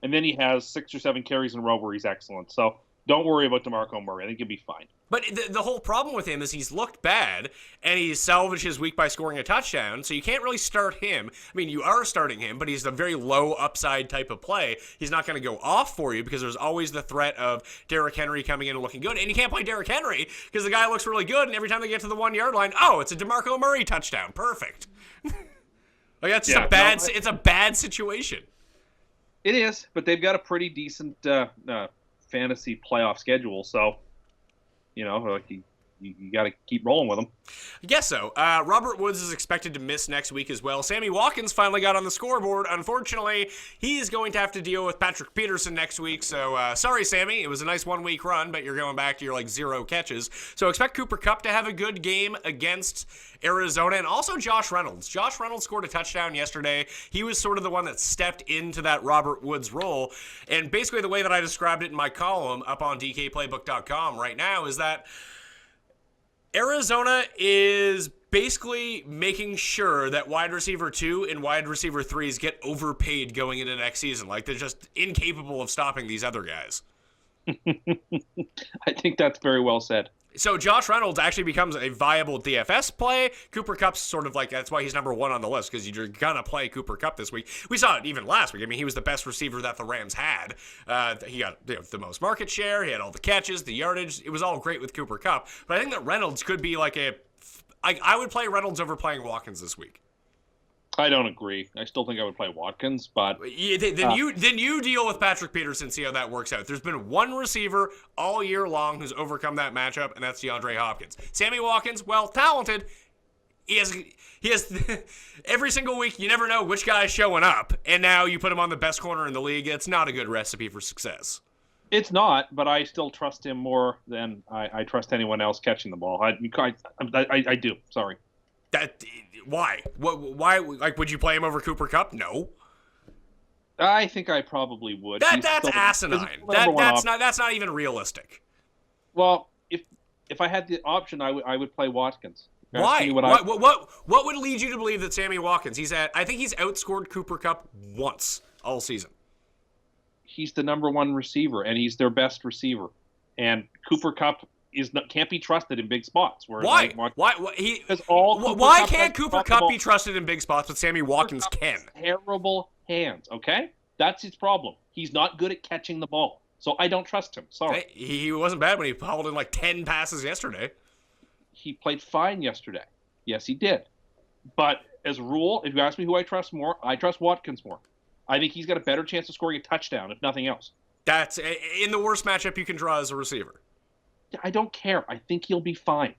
and then he has 6 or 7 carries in a row where he's excellent. So don't worry about DeMarco Murray. I think he'll be fine. But the whole problem with him is he's looked bad, and he's salvaged his week by scoring a touchdown, so you can't really start him. I mean, you are starting him, but he's a very low upside type of play. He's not going to go off for you because there's always the threat of Derrick Henry coming in and looking good. And you can't play Derrick Henry because the guy looks really good, and every time they get to the 1-yard line, oh, it's a DeMarco Murray touchdown. Perfect. Like, that's just it's a bad situation. It is, but they've got a pretty decent fantasy playoff schedule, so like you got to keep rolling with them. I guess so. Robert Woods is expected to miss next week as well. Sammy Watkins finally got on the scoreboard. Unfortunately, he's going to have to deal with Patrick Peterson next week. So sorry, Sammy. It was a nice 1-week run, but you're going back to your like 0 catches. So expect Cooper Kupp to have a good game against Arizona, and also Josh Reynolds. Josh Reynolds scored a touchdown yesterday. He was sort of the one that stepped into that Robert Woods role. And basically the way that I described it in my column up on DKPlaybook.com right now is that Arizona is basically making sure that wide receiver 2 and wide receiver 3s get overpaid going into next season. Like, they're just incapable of stopping these other guys. I think that's very well said. So Josh Reynolds actually becomes a viable DFS play. Cooper Kupp's sort of like, that's why he's number 1 on the list, because you're going to play Cooper Kupp this week. We saw it even last week. I mean, he was the best receiver that the Rams had. He got the most market share. He had all the catches, the yardage. It was all great with Cooper Kupp. But I think that Reynolds could be like I would play Reynolds over playing Watkins this week. I don't agree. I still think I would play Watkins, but then you deal with Patrick Peterson, see how that works out. There's been one receiver all year long who's overcome that matchup, and that's DeAndre Hopkins. Sammy Watkins, well, talented. He has every single week. You never know which guy's showing up, and now you put him on the best corner in the league. It's not a good recipe for success. It's not, but I still trust him more than I trust anyone else catching the ball. I do. Sorry. Why? Why? Like, would you play him over Cooper Kupp? No. I think I probably would. That's asinine. That's not even realistic. Well, if I had the option, I would play Watkins. Why? What would lead you to believe that Sammy Watkins? I think he's outscored Cooper Kupp once all season. He's the number 1 receiver, and he's their best receiver. And Cooper Kupp can't be trusted in big spots. Why? Can't Cooper Kupp be trusted in big spots, but Sammy Watkins can? Terrible hands. Okay, that's his problem. He's not good at catching the ball, so I don't trust him. Sorry. He wasn't bad when he hauled in like 10 passes yesterday. He played fine yesterday. Yes, he did. But as a rule, if you ask me who I trust more, I trust Watkins more. I think he's got a better chance of scoring a touchdown, if nothing else. That's in the worst matchup you can draw as a receiver. I don't care. I think he'll be fine.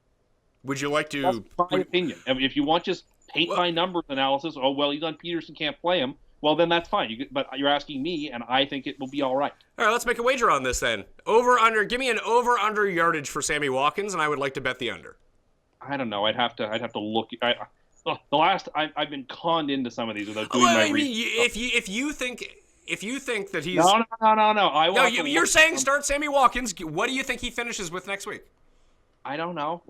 Would you like to? That's my opinion. I mean, if you want just paint by numbers analysis, he's on Peterson, can't play him. Well, then that's fine. But you're asking me, and I think it will be all right. All right, let's make a wager on this then. Over/under. Give me an over/under yardage for Sammy Watkins, and I would like to bet the under. I don't know. I'd have to look. I've been conned into some of these without doing my research. If you think that he's no, you're saying start Sammy Watkins. What do you think he finishes with next week? I don't know.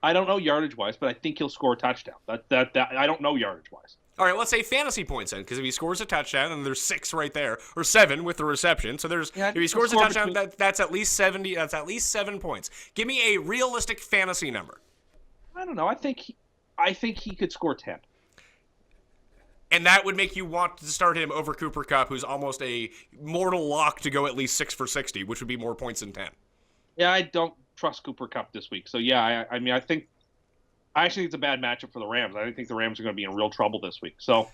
I don't know yardage wise, but I think he'll score a touchdown. That I don't know yardage wise. All right, let's say fantasy points then, because if he scores a touchdown, then there's 6 right there, or 7 with the reception. So if he scores a touchdown, that's at least 70. That's at least 7 points. Give me a realistic fantasy number. I don't know. I think he could score 10. And that would make you want to start him over Cooper Kupp, who's almost a mortal lock to go at least 6 for 60, which would be more points than 10. Yeah, I don't trust Cooper Kupp this week. So, yeah, I actually think it's a bad matchup for the Rams. I think the Rams are going to be in real trouble this week. So,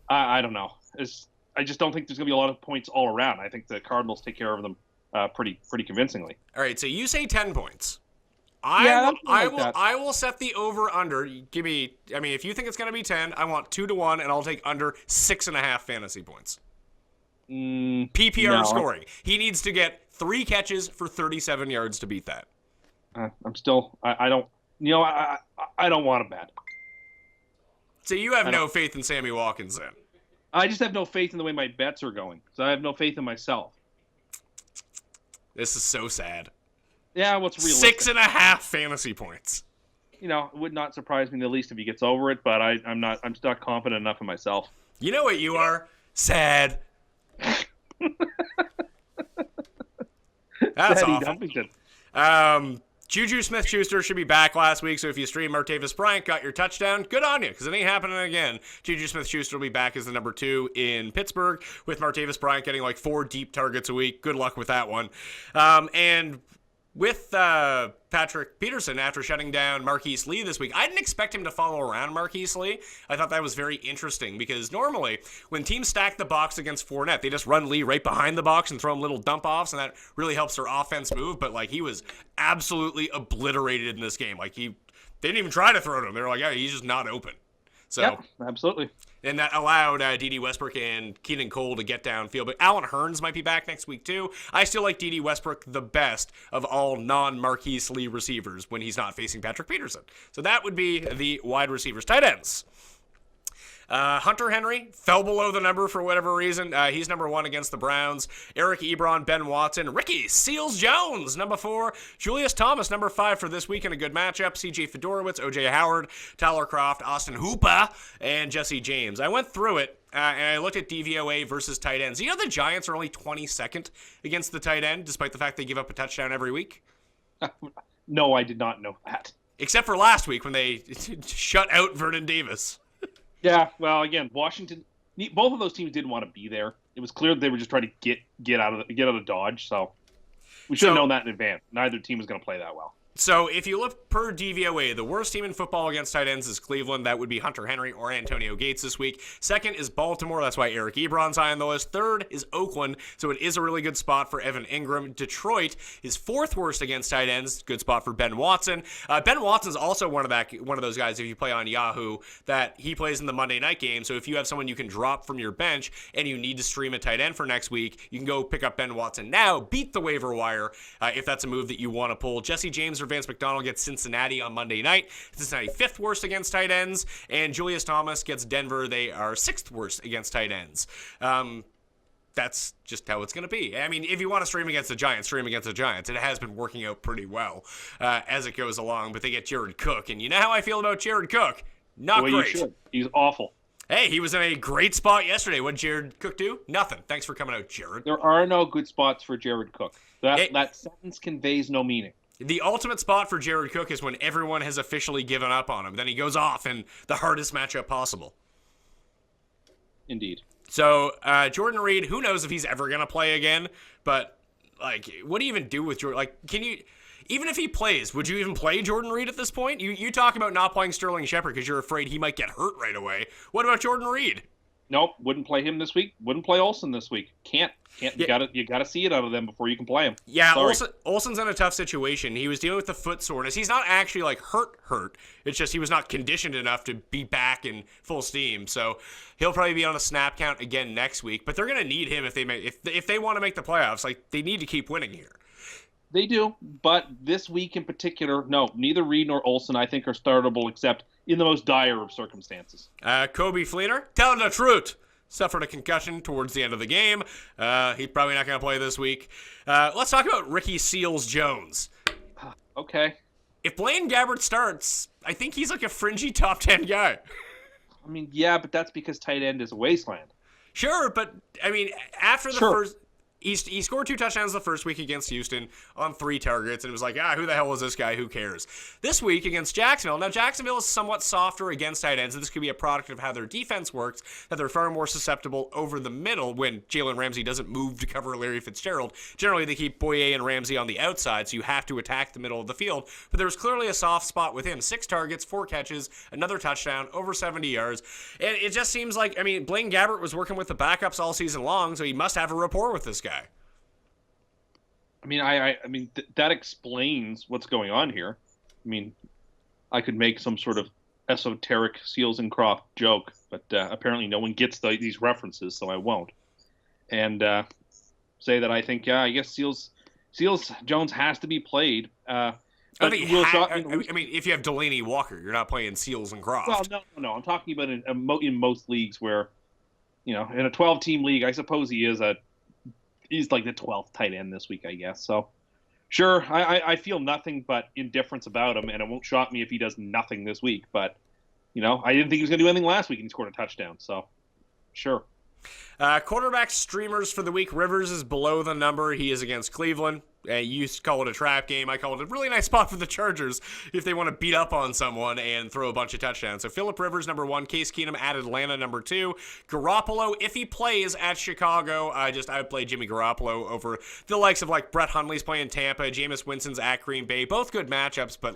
I don't know. I just don't think there's going to be a lot of points all around. I think the Cardinals take care of them pretty convincingly. All right, so you say 10 points. I will set the over/under. Give me. I mean, if you think it's going to be 10, I want 2-1, and I'll take under 6.5 fantasy points. PPR scoring. He needs to get 3 catches for 37 yards to beat that. I'm still. I don't. I don't want to bet. So you have no faith in Sammy Watkins then? I just have no faith in the way my bets are going. So I have no faith in myself. This is so sad. Yeah, what's realistic? 6.5 fantasy points. It would not surprise me in the least if he gets over it, but I'm just not confident enough in myself. You know what you are? Sad. That's awful. Juju Smith-Schuster should be back last week, so if you stream Martavis Bryant, got your touchdown, good on you, because it ain't happening again. Juju Smith-Schuster will be back as the number 2 in Pittsburgh, with Martavis Bryant getting like 4 deep targets a week. Good luck with that one. And with Patrick Peterson, after shutting down Marquise Lee this week, I didn't expect him to follow around Marquise Lee. I thought that was very interesting because normally when teams stack the box against Fournette, they just run Lee right behind the box and throw him little dump-offs, and that really helps their offense move. But like he was absolutely obliterated in this game. Like they didn't even try to throw to him. They were like, yeah, he's just not open. So, yep, absolutely. And that allowed D.D. Westbrook and Keenan Cole to get downfield. But Allen Hurns might be back next week, too. I still like D.D. Westbrook the best of all non-Marquise Lee receivers when he's not facing Patrick Peterson. So that would be the wide receivers. Tight ends. Hunter Henry fell below the number for whatever reason. He's number 1 against the Browns. Eric Ebron, Ben Watson, Ricky Seals-Jones, number 4. Julius Thomas, number 5 for this week in a good matchup. C.J. Fedorowicz, O.J. Howard, Tyler Kroft, Austin Hooper, and Jesse James. I went through it, and I looked at DVOA versus tight ends. You know the Giants are only 22nd against the tight end, despite the fact they give up a touchdown every week? No, I did not know that. Except for last week when they shut out Vernon Davis. Yeah, well, again, Washington. Both of those teams didn't want to be there. It was clear they were just trying to get out of Dodge. So we should have known that in advance. Neither team was going to play that well. So if you look per DVOA, the worst team in football against tight ends is Cleveland. That would be Hunter Henry or Antonio Gates this week. Second is Baltimore. That's why Eric Ebron's high on the list. Third is Oakland. So it is a really good spot for Evan Ingram. Detroit is 4th worst against tight ends. Good spot for Ben Watson. Ben Watson's also one of those guys, if you play on Yahoo, that he plays in the Monday night game. So if you have someone you can drop from your bench and you need to stream a tight end for next week, you can go pick up Ben Watson now. Beat the waiver wire if that's a move that you want to pull. Jesse James or Vance McDonald gets Cincinnati on Monday night. Cincinnati 5th worst against tight ends, and Julius Thomas gets Denver. They are 6th worst against tight ends. That's just how it's going to be. I mean, if you want to stream against the Giants, stream against the Giants. It has been working out pretty well as it goes along, but they get Jared Cook, and you know how I feel about Jared Cook. Not great. You should. He's awful. Hey, he was in a great spot yesterday. What did Jared Cook do? Nothing. Thanks for coming out, Jared. There are no good spots for Jared Cook. That sentence conveys no meaning. The ultimate spot for Jared Cook is when everyone has officially given up on him. Then he goes off in the hardest matchup possible. Indeed. So, Jordan Reed, who knows if he's ever going to play again, but, like, what do you even do with Jordan? Like, even if he plays, would you even play Jordan Reed at this point? You talk about not playing Sterling Shepard because you're afraid he might get hurt right away. What about Jordan Reed? Nope, wouldn't play him this week. Wouldn't play Olsen this week. Can't. Yeah. You gotta see it out of them before you can play him. Yeah, Olsen's in a tough situation. He was dealing with the foot soreness. He's not actually like hurt. It's just he was not conditioned enough to be back in full steam. So he'll probably be on a snap count again next week. But they're gonna need him if they want to make the playoffs. Like they need to keep winning here. They do, but this week in particular, no, neither Reed nor Olsen I think are startable except in the most dire of circumstances. Kobe Fleener, telling the truth, suffered a concussion towards the end of the game. He's probably not going to play this week. Let's talk about Ricky Seals-Jones. Okay. If Blaine Gabbert starts, I think he's like a fringy top 10 guy. I mean, yeah, but that's because tight end is a wasteland. Sure, but I mean, after the first... he scored 2 touchdowns the first week against Houston on 3 targets, and it was like, who the hell was this guy? Who cares? This week against Jacksonville, now Jacksonville is somewhat softer against tight ends, and this could be a product of how their defense works, that they're far more susceptible over the middle when Jalen Ramsey doesn't move to cover Larry Fitzgerald. Generally, they keep Boye and Ramsey on the outside, so you have to attack the middle of the field, but there was clearly a soft spot with him. 6 targets, 4 catches, another touchdown, over 70 yards, and it just seems like, Blaine Gabbert was working with the backups all season long, so he must have a rapport with this guy. That explains what's going on here. I could make some sort of esoteric Seals and Croft joke, but apparently no one gets these references, so I won't. And say that I think, I guess Seals Jones has to be played. If you have Delaney Walker, you're not playing Seals and Croft. Well, no. I'm talking about in most leagues where, in a 12-team league, I suppose he's like the 12th tight end this week, I guess. So, sure, I feel nothing but indifference about him, and it won't shock me if he does nothing this week. But, I didn't think he was going to do anything last week, and he scored a touchdown. So, sure. Quarterback streamers for the week. Rivers is below the number. He is against Cleveland. You call it a trap game. I call it a really nice spot for the Chargers if they want to beat up on someone and throw a bunch of touchdowns. So Phillip Rivers, number 1. Case Keenum at Atlanta, number 2. Garoppolo, if he plays at Chicago, I would play Jimmy Garoppolo over the likes of Brett Hundley's playing Tampa, Jameis Winston's at Green Bay. Both good matchups, but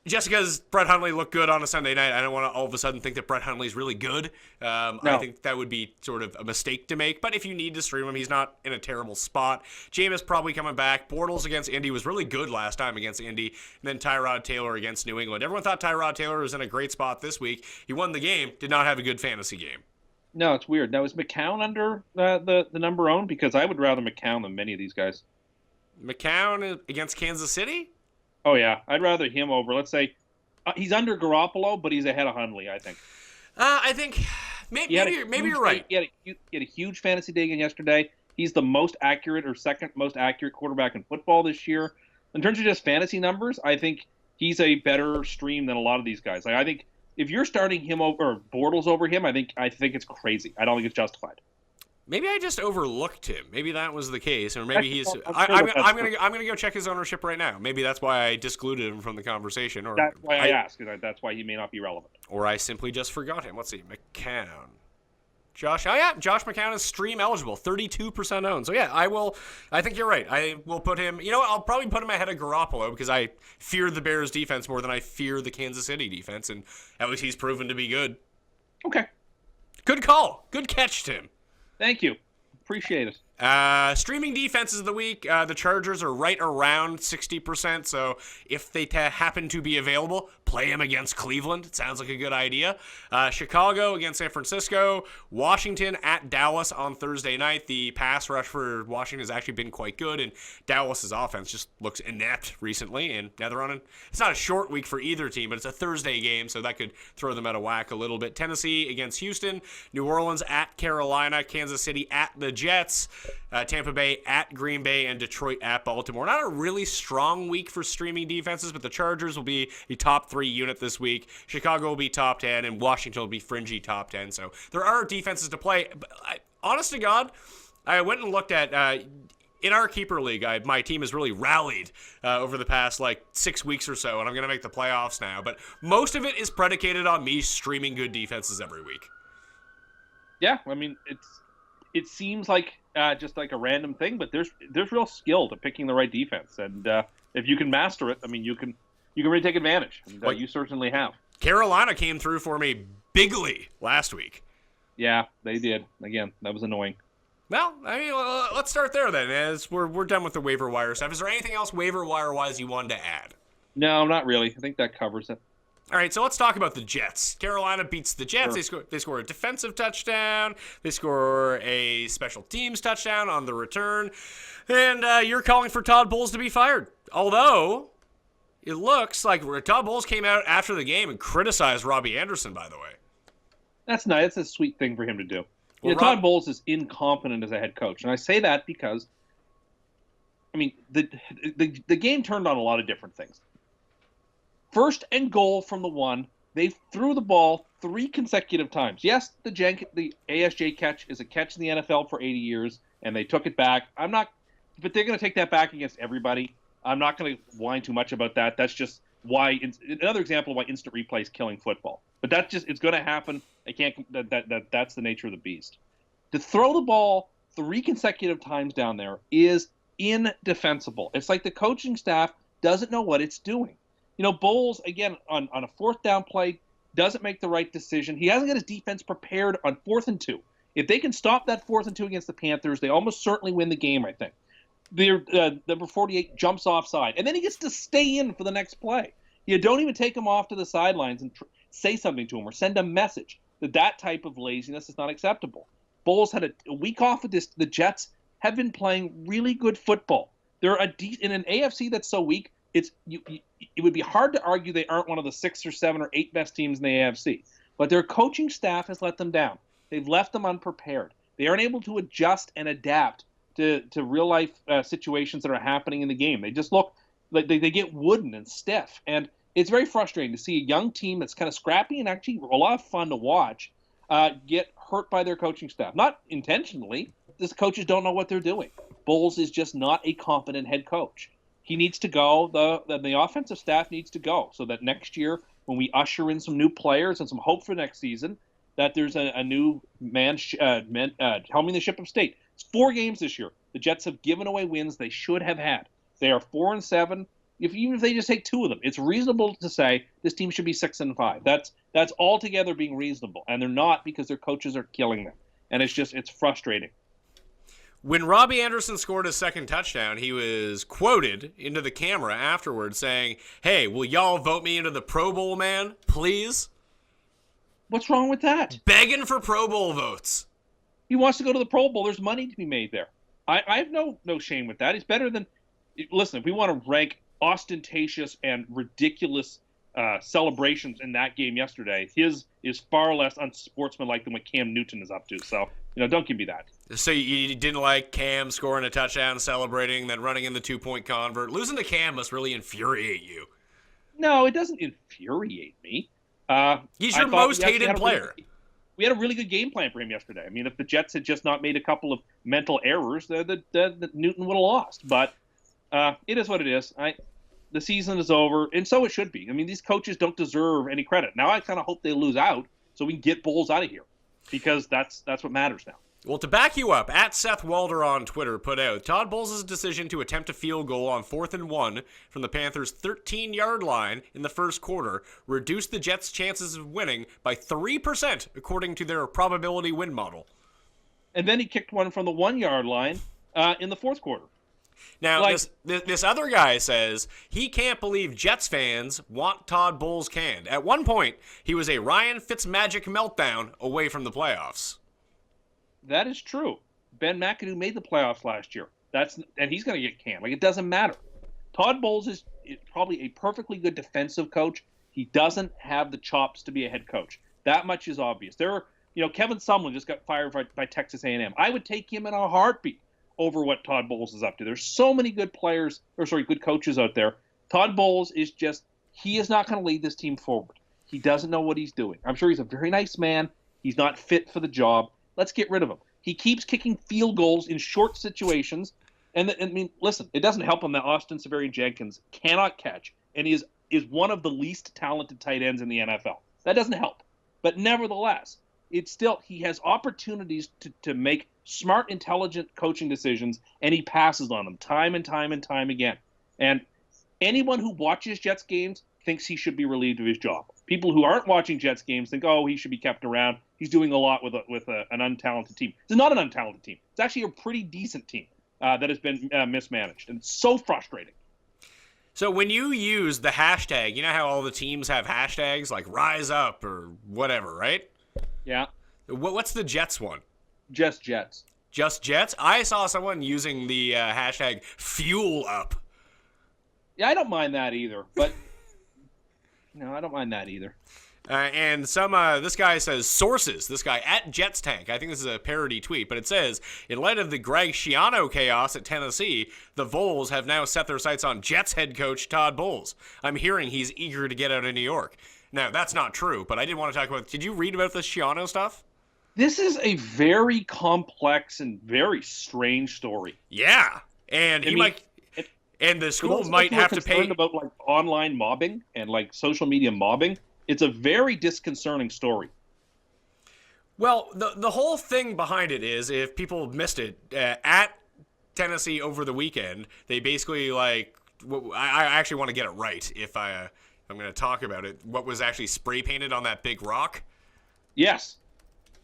just because Brett Hundley looked good on a Sunday night, I don't want to all of a sudden think that Brett Hundley's really good. No. I think that would be sort of a mistake to make. But if you need to stream him, he's not in a terrible spot. Jameis probably coming back. Bortles against Indy was really good last time against Indy. And then Tyrod Taylor against New England. Everyone thought Tyrod Taylor was in a great spot this week. He won the game, did not have a good fantasy game. No, it's weird. Now, is McCown under the number owned? Because I would rather McCown than many of these guys. McCown against Kansas City? Oh, yeah. I'd rather him over, let's say, he's under Garoppolo, but he's ahead of Hundley, I think. I think maybe you're right. He had a huge fantasy day again yesterday. He's the most accurate or second most accurate quarterback in football this year. In terms of just fantasy numbers, I think he's a better stream than a lot of these guys. I think if you're starting him over or Bortles over him, I think it's crazy. I don't think it's justified. Maybe I just overlooked him. Maybe that was the case, or maybe he's. I'm gonna go check his ownership right now. Maybe that's why I discluded him from the conversation, or that's why I asked. That's why he may not be relevant. Or I simply just forgot him. Let's see, McCown, Josh. Oh yeah, Josh McCown is stream eligible, 32% owned. So yeah, I will. I think you're right. I will put him. You know what? I'll probably put him ahead of Garoppolo because I fear the Bears defense more than I fear the Kansas City defense, and at least he's proven to be good. Okay. Good call. Good catch, Tim. Thank you. Appreciate it. Streaming defenses of the week, the Chargers are right around 60%, so if they happen to be available, play them against Cleveland. It sounds like a good idea. Chicago against San Francisco. Washington at Dallas on Thursday night. The pass rush for Washington has actually been quite good, and Dallas's offense just looks inept recently, and now they're on it's not a short week for either team, but it's a Thursday game, so that could throw them out of whack a little bit. Tennessee against Houston. New Orleans at Carolina. Kansas City at the Jets. Tampa Bay at Green Bay, and Detroit at Baltimore. Not a really strong week for streaming defenses, but the Chargers will be a top 3 unit this week. Chicago will be top 10, and Washington will be fringy top 10. So there are defenses to play. But honest to God, I went and looked at in our keeper league. My team has really rallied over the past 6 weeks or so, and I'm going to make the playoffs now. But most of it is predicated on me streaming good defenses every week. Yeah, it seems like just like a random thing, but there's real skill to picking the right defense, and if you can master it, you can really take advantage. And, you certainly have. Carolina came through for me bigly last week. Yeah, they did. Again, that was annoying. Well, let's start there then. As we're done with the waiver wire stuff. Is there anything else waiver wire wise you wanted to add? No, not really. I think that covers it. All right, so let's talk about the Jets. Carolina beats the Jets. Sure. They score a defensive touchdown. They score a special teams touchdown on the return. And you're calling for Todd Bowles to be fired. Although, it looks like Todd Bowles came out after the game and criticized Robbie Anderson, by the way. That's nice. That's a sweet thing for him to do. Well, Todd Bowles is incompetent as a head coach. And I say that because, the game turned on a lot of different things. First and goal from the 1. They threw the ball 3 consecutive times. Yes, the ASJ catch is a catch in the NFL for 80 years, and they took it back. But they're going to take that back against everybody. I'm not going to whine too much about that. That's just why another example of why instant replay is killing football. But it's going to happen. That's the nature of the beast. To throw the ball 3 consecutive times down there is indefensible. It's like the coaching staff doesn't know what it's doing. Bowles, again, on a 4th down play, doesn't make the right decision. He hasn't got his defense prepared on 4th and 2. If they can stop that 4th and 2 against the Panthers, they almost certainly win the game, I think. Number 48 jumps offside, and then he gets to stay in for the next play. You don't even take him off to the sidelines and say something to him or send a message that type of laziness is not acceptable. Bowles had a week off of this. The Jets have been playing really good football. They're in an AFC that's so weak, it would be hard to argue they aren't one of the 6 or 7 or 8 best teams in the AFC. But their coaching staff has let them down. They've left them unprepared. They aren't able to adjust and adapt to real-life situations that are happening in the game. They just look like they get wooden and stiff. And it's very frustrating to see a young team that's kind of scrappy and actually a lot of fun to watch get hurt by their coaching staff. Not intentionally. These coaches don't know what they're doing. Bowles is just not a competent head coach. He needs to go. The offensive staff needs to go so that next year when we usher in some new players and some hope for next season, that there's a new man helming the ship of state. It's 4 games this year. The Jets have given away wins they should have had. They are 4-7. Even if they just take 2 of them, it's reasonable to say this team should be 6-5. That's altogether being reasonable, and they're not because their coaches are killing them. And it's frustrating. When Robbie Anderson scored his 2nd touchdown, he was quoted into the camera afterwards saying, "Hey, will y'all vote me into the Pro Bowl, man? Please?" What's wrong with that? Begging for Pro Bowl votes. He wants to go to the Pro Bowl. There's money to be made there. I have no shame with that. It's better than – listen, if we want to rank ostentatious and ridiculous celebrations in that game yesterday, his is far less unsportsmanlike than what Cam Newton is up to. So, don't give me that. So you didn't like Cam scoring a touchdown, celebrating, then running in the 2-point convert. Losing to Cam must really infuriate you. No, it doesn't infuriate me. He's your most hated player. We had a really good game plan for him yesterday. I mean, if the Jets had just not made a couple of mental errors, the Newton would have lost. But it is what it is. The season is over, and so it should be. I mean, these coaches don't deserve any credit. Now I kind of hope they lose out so we can get Bowles out of here because that's what matters now. Well, to back you up, at Seth Walder on Twitter put out, Todd Bowles' decision to attempt a field goal on 4th and 1 from the Panthers' 13-yard line in the first quarter reduced the Jets' chances of winning by 3%, according to their probability win model. And then he kicked one from the 1-yard line in the 4th quarter. Now, this other guy says he can't believe Jets fans want Todd Bowles canned. At one point, he was a Ryan Fitzmagic meltdown away from the playoffs. That is true. Ben McAdoo made the playoffs last year. And he's going to get canned. It doesn't matter. Todd Bowles is probably a perfectly good defensive coach. He doesn't have the chops to be a head coach. That much is obvious. Kevin Sumlin just got fired by Texas A&M. I would take him in a heartbeat over what Todd Bowles is up to. There's so many good coaches out there. Todd Bowles he is not going to lead this team forward. He doesn't know what he's doing. I'm sure he's a very nice man. He's not fit for the job. Let's get rid of him. He keeps kicking field goals in short situations. And listen, it doesn't help him that Austin Severian-Jenkins cannot catch and is one of the least talented tight ends in the NFL. That doesn't help. But nevertheless, he has opportunities to make smart, intelligent coaching decisions, and he passes on them time and time and time again. And anyone who watches Jets games thinks he should be relieved of his job. People who aren't watching Jets games think, he should be kept around. He's doing a lot with an untalented team. It's not an untalented team. It's actually a pretty decent team that has been mismanaged, and it's so frustrating. So when you use the hashtag, you know how all the teams have hashtags like Rise Up or whatever, right? Yeah. What's the Jets one? Just Jets. Just Jets? I saw someone using the hashtag Fuel Up. Yeah, I don't mind that either, but... No, I don't mind that either. And this guy says, sources, this guy at Jets Tank, I think this is a parody tweet, but it says, in light of the Greg Schiano chaos at Tennessee, the Vols have now set their sights on Jets head coach Todd Bowles. I'm hearing he's eager to get out of New York. Now, that's not true, but I did want to talk about, did you read about this Schiano stuff? This is a very complex and very strange story. Yeah, and and the school might have to pay about like online mobbing and like social media mobbing. It's a very disconcerting story. Well, the whole thing behind it is, if people missed it, at Tennessee over the weekend, they basically I actually want to get it right if I'm going to talk about it. What was actually spray painted on that big rock? Yes.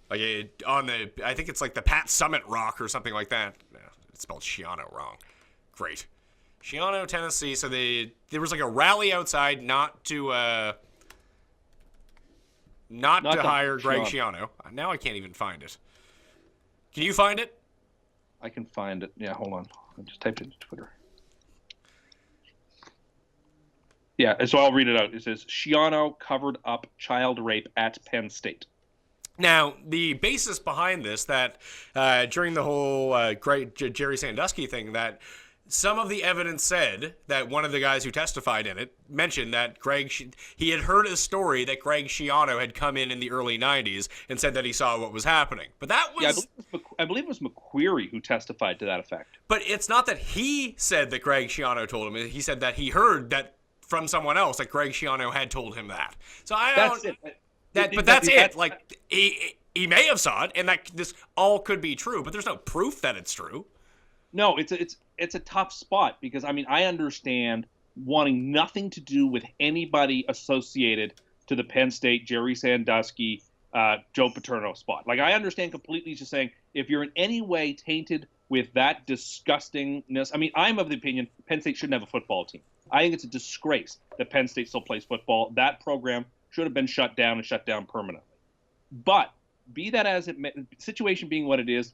Like I think it's like the Pat Summit rock or something like that. No, it's spelled Shiano wrong. Great. Shiano, Tennessee. So there was like a rally outside not to hire Greg Schiano. Now I can't even find it. Can you find it? I can find it. Yeah, hold on. I just typed it into Twitter. Yeah, so I'll read it out. It says, Schiano covered up child rape at Penn State. Now, the basis behind this, that during the whole Jerry Sandusky thing, that some of the evidence said that one of the guys who testified in it mentioned that he had heard a story that Greg Schiano had come in the early 90s and said that he saw what was happening. But that was... Yeah, I believe it was McQuarrie who testified to that effect. But it's not that he said that Greg Schiano told him. He said that he heard that from someone else that Greg Schiano had told him that. So That's it. That's it. Like, he may have saw it, and that this all could be true, but there's no proof that it's true. No, it's a tough spot because, I mean, I understand wanting nothing to do with anybody associated to the Penn State, Jerry Sandusky, Joe Paterno spot. Like, I understand completely just saying if you're in any way tainted with that disgustingness. I mean, I'm of the opinion Penn State shouldn't have a football team. I think it's a disgrace that Penn State still plays football. That program should have been shut down and shut down permanently. But be that as it may, situation being what it is,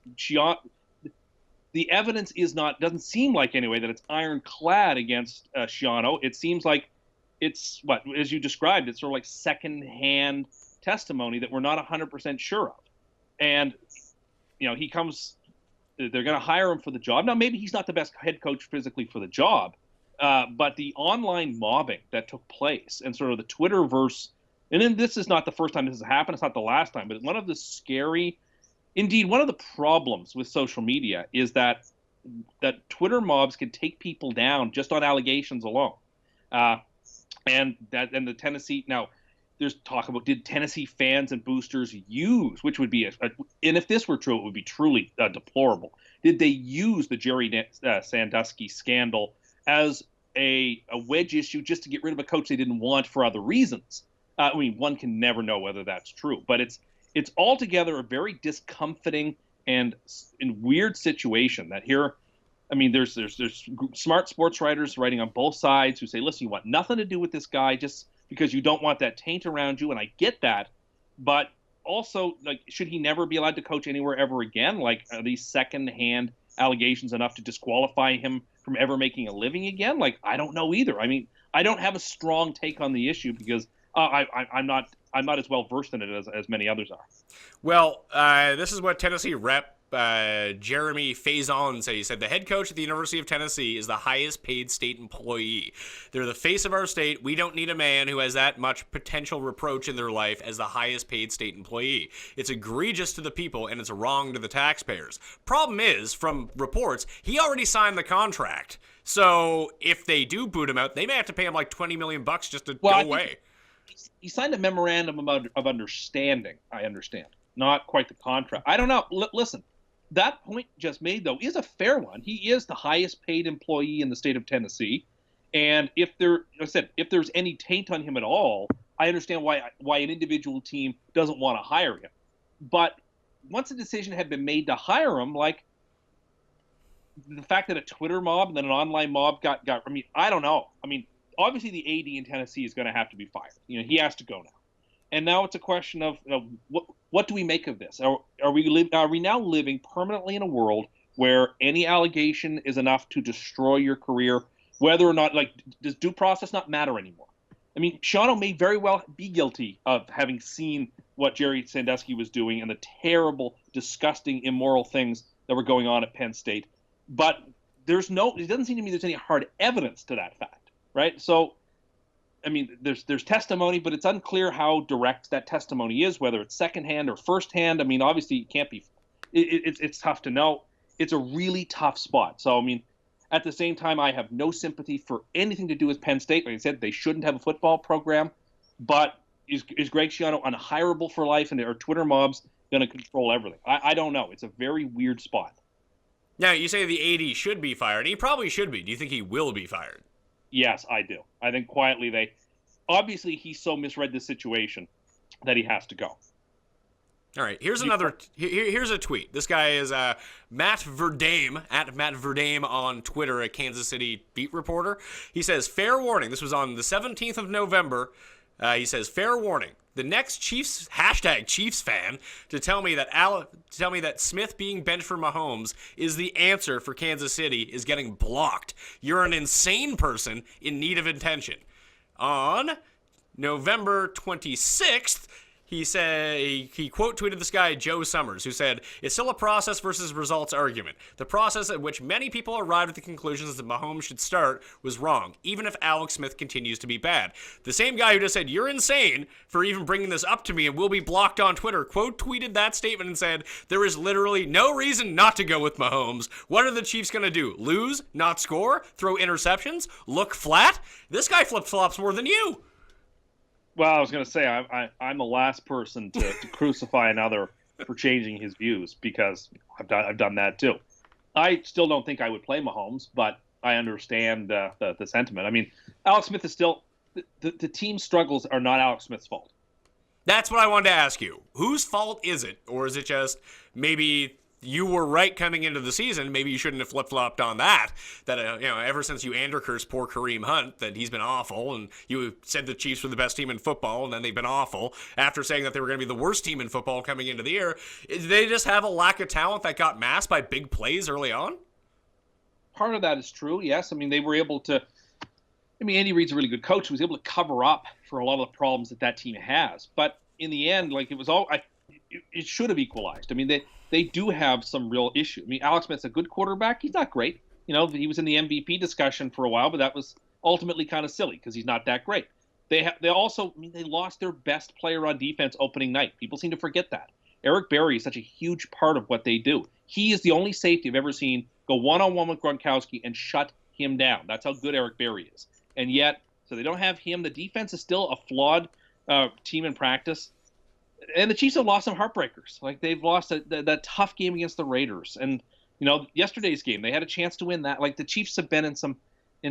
the evidence doesn't seem like anyway that it's ironclad against Schiano. It seems like it's what, as you described, it's sort of like secondhand testimony that we're not 100% sure of. And, he comes, they're going to hire him for the job. Now, maybe he's not the best head coach physically for the job, but the online mobbing that took place and sort of the Twitterverse, and then this is not the first time this has happened. It's not the last time, but one of the one of the problems with social media is that Twitter mobs can take people down just on allegations alone. And the Tennessee, now there's talk about, did Tennessee fans and boosters use, which would be, and if this were true, it would be truly deplorable. Did they use the Jerry Sandusky scandal as a wedge issue just to get rid of a coach they didn't want for other reasons? I mean, one can never know whether that's true, but it's altogether a very discomforting and weird situation that here, I mean, there's smart sports writers writing on both sides who say, listen, you want nothing to do with this guy just because you don't want that taint around you, and I get that, but also, like, should he never be allowed to coach anywhere ever again? Like, are these secondhand allegations enough to disqualify him from ever making a living again? Like, I don't know either. I mean, I don't have a strong take on the issue because I'm not as well versed in it as many others are. Well, this is what Tennessee rep Jeremy Faison said. He said, the head coach at the University of Tennessee is the highest paid state employee. They're the face of our state. We don't need a man who has that much potential reproach in their life as the highest paid state employee. It's egregious to the people and it's wrong to the taxpayers. Problem is, from reports, he already signed the contract. So if they do boot him out, they may have to pay him like $20 million just to go away. He signed a memorandum of understanding, I understand. Not quite the contract. I don't know. Listen, that point just made, though, is a fair one. He is the highest paid employee in the state of Tennessee. And if there's any taint on him at all, I understand why an individual team doesn't want to hire him. But once a decision had been made to hire him, like the fact that a Twitter mob and then an online mob got I mean, I don't know. I mean, obviously the AD in Tennessee is going to have to be fired. He has to go now. And now it's a question of what do we make of this? Are we now living permanently in a world where any allegation is enough to destroy your career, whether or not, like, does due process not matter anymore? I mean, Schiano may very well be guilty of having seen what Jerry Sandusky was doing and the terrible, disgusting, immoral things that were going on at Penn State. But it doesn't seem to me there's any hard evidence to that fact, right? So I mean, there's testimony, but it's unclear how direct that testimony is, whether it's secondhand or firsthand. I mean, obviously, it can't be. It's tough to know. It's a really tough spot. So, I mean, at the same time, I have no sympathy for anything to do with Penn State. Like I said, they shouldn't have a football program. But is Greg Schiano unhireable for life, and are Twitter mobs going to control everything? I don't know. It's a very weird spot. Now, you say the AD should be fired. He probably should be. Do you think he will be fired? Yes, I do. I think quietly obviously he so misread the situation that he has to go. All right, here's a tweet. This guy is Matt Verdame, at Matt Verdame on Twitter, a Kansas City beat reporter. He says, fair warning. This was on the 17th of November. He says, fair warning. The next Chiefs fan to tell me that Smith being benched for Mahomes is the answer for Kansas City is getting blocked. You're an insane person in need of attention. On November 26th, he said he quote tweeted this guy Joe Summers, who said, "It's still a process versus results argument. The process at which many people arrived at the conclusions that Mahomes should start was wrong, even if Alex Smith continues to be bad." The same guy who just said, "You're insane for even bringing this up to me and will be blocked on Twitter," quote tweeted that statement and said, "There is literally no reason not to go with Mahomes. What are the Chiefs going to do? Lose? Not score? Throw interceptions? Look flat? This guy flip-flops more than you." Well, I was going to say, I'm the last person to crucify another for changing his views, because I've done that too. I still don't think I would play Mahomes, but I understand the sentiment. I mean, Alex Smith is still the team's struggles are not Alex Smith's fault. That's what I wanted to ask you. Whose fault is it? Or is it just maybe you were right coming into the season? Maybe you shouldn't have flip-flopped on that. That, ever since you Andercursed poor Kareem Hunt, that he's been awful, and you said the Chiefs were the best team in football, and then they've been awful. After saying that they were going to be the worst team in football coming into the year, did they just have a lack of talent that got masked by big plays early on? Part of that is true, yes. I mean, they were able to. I mean, Andy Reid's a really good coach. He was able to cover up for a lot of the problems that team has. But in the end, like, it was all. It should have equalized. I mean, they do have some real issue. I mean, Alex Smith's a good quarterback. He's not great. He was in the MVP discussion for a while, but that was ultimately kind of silly because he's not that great. They also, I mean, they lost their best player on defense opening night. People seem to forget that. Eric Berry is such a huge part of what they do. He is the only safety I've ever seen go one-on-one with Gronkowski and shut him down. That's how good Eric Berry is. And yet, so they don't have him. The defense is still a flawed team in practice. And the Chiefs have lost some heartbreakers. Like, they've lost that tough game against the Raiders. And, yesterday's game, they had a chance to win that. Like, the Chiefs have been in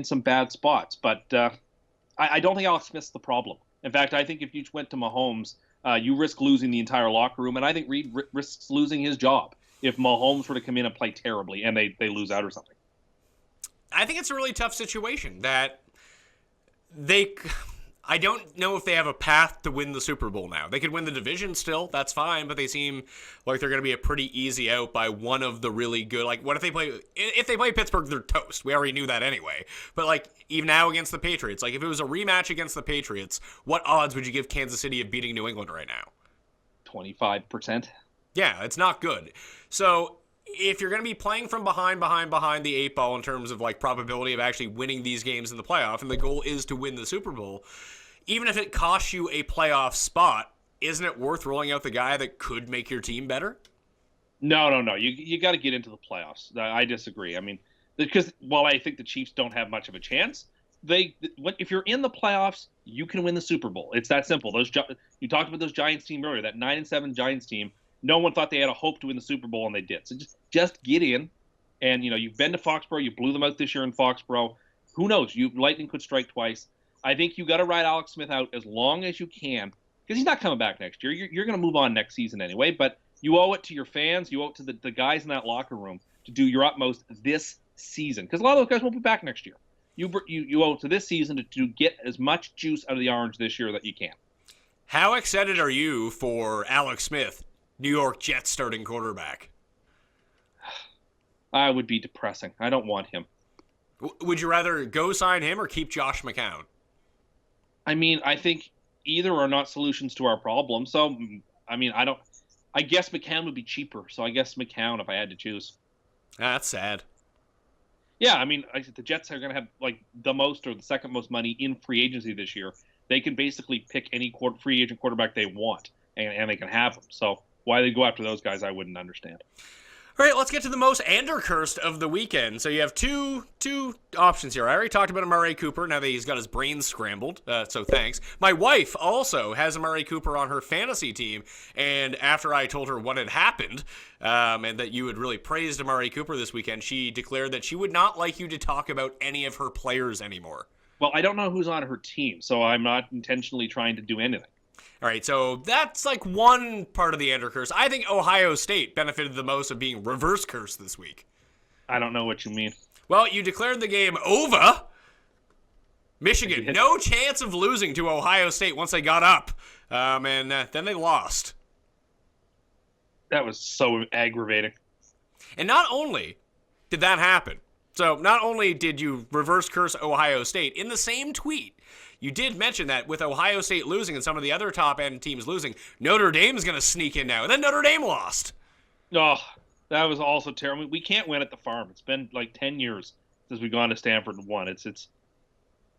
some bad spots. But I don't think Alex Smith's the problem. In fact, I think if you went to Mahomes, you risk losing the entire locker room. And I think Reid risks losing his job if Mahomes were to come in and play terribly and they lose out or something. I think it's a really tough situation that I don't know if they have a path to win the Super Bowl now. They could win the division still, that's fine, but they seem like they're going to be a pretty easy out by one of the really good. Like, what if they play Pittsburgh, they're toast. We already knew that anyway. But, like, even now against the Patriots, like, if it was a rematch against the Patriots, what odds would you give Kansas City of beating New England right now? 25%. Yeah, it's not good. So if you're going to be playing from behind the eight ball in terms of, like, probability of actually winning these games in the playoff, and the goal is to win the Super Bowl, even if it costs you a playoff spot, isn't it worth rolling out the guy that could make your team better? No. You got to get into the playoffs. I disagree. I mean, because while I think the Chiefs don't have much of a chance, if you're in the playoffs, you can win the Super Bowl. It's that simple. You talked about those Giants team earlier, that 9-7 Giants team. No one thought they had a hope to win the Super Bowl, and they did. So just get in, and you've been to Foxborough. You blew them out this year in Foxborough. Who knows? Lightning could strike twice. I think you got to ride Alex Smith out as long as you can, because he's not coming back next year. You're going to move on next season anyway, but you owe it to your fans. You owe it to the guys in that locker room to do your utmost this season, because a lot of those guys won't be back next year. You owe it to this season to get as much juice out of the orange this year that you can. How excited are you for Alex Smith, New York Jets starting quarterback? I would be depressing. I don't want him. Would you rather go sign him or keep Josh McCown? I mean, I think either are not solutions to our problem. So, I mean, I guess McCown would be cheaper. So I guess McCown if I had to choose. That's sad. Yeah, I mean, the Jets are going to have like the most or the second most money in free agency this year. They can basically pick any free agent quarterback they want, and they can have them. So why they go after those guys, I wouldn't understand. All right, let's get to the most Andercursed of the weekend. So you have two options here. I already talked about Amari Cooper now that he's got his brains scrambled, so thanks. My wife also has Amari Cooper on her fantasy team, and after I told her what had happened and that you had really praised Amari Cooper this weekend, she declared that she would not like you to talk about any of her players anymore. Well, I don't know who's on her team, so I'm not intentionally trying to do anything. All right, so that's like one part of the Ender curse. I think Ohio State benefited the most of being reverse cursed this week. I don't know what you mean. Well, you declared the game over. Michigan, no chance of losing to Ohio State once they got up, and then they lost. That was so aggravating. And not only did that happen, so not only did you reverse curse Ohio State, in the same tweet, you did mention that with Ohio State losing and some of the other top-end teams losing, Notre Dame's going to sneak in now. And then Notre Dame lost. Oh, that was also terrible. We can't win at the Farm. It's been like 10 years since we've gone to Stanford and won. It's.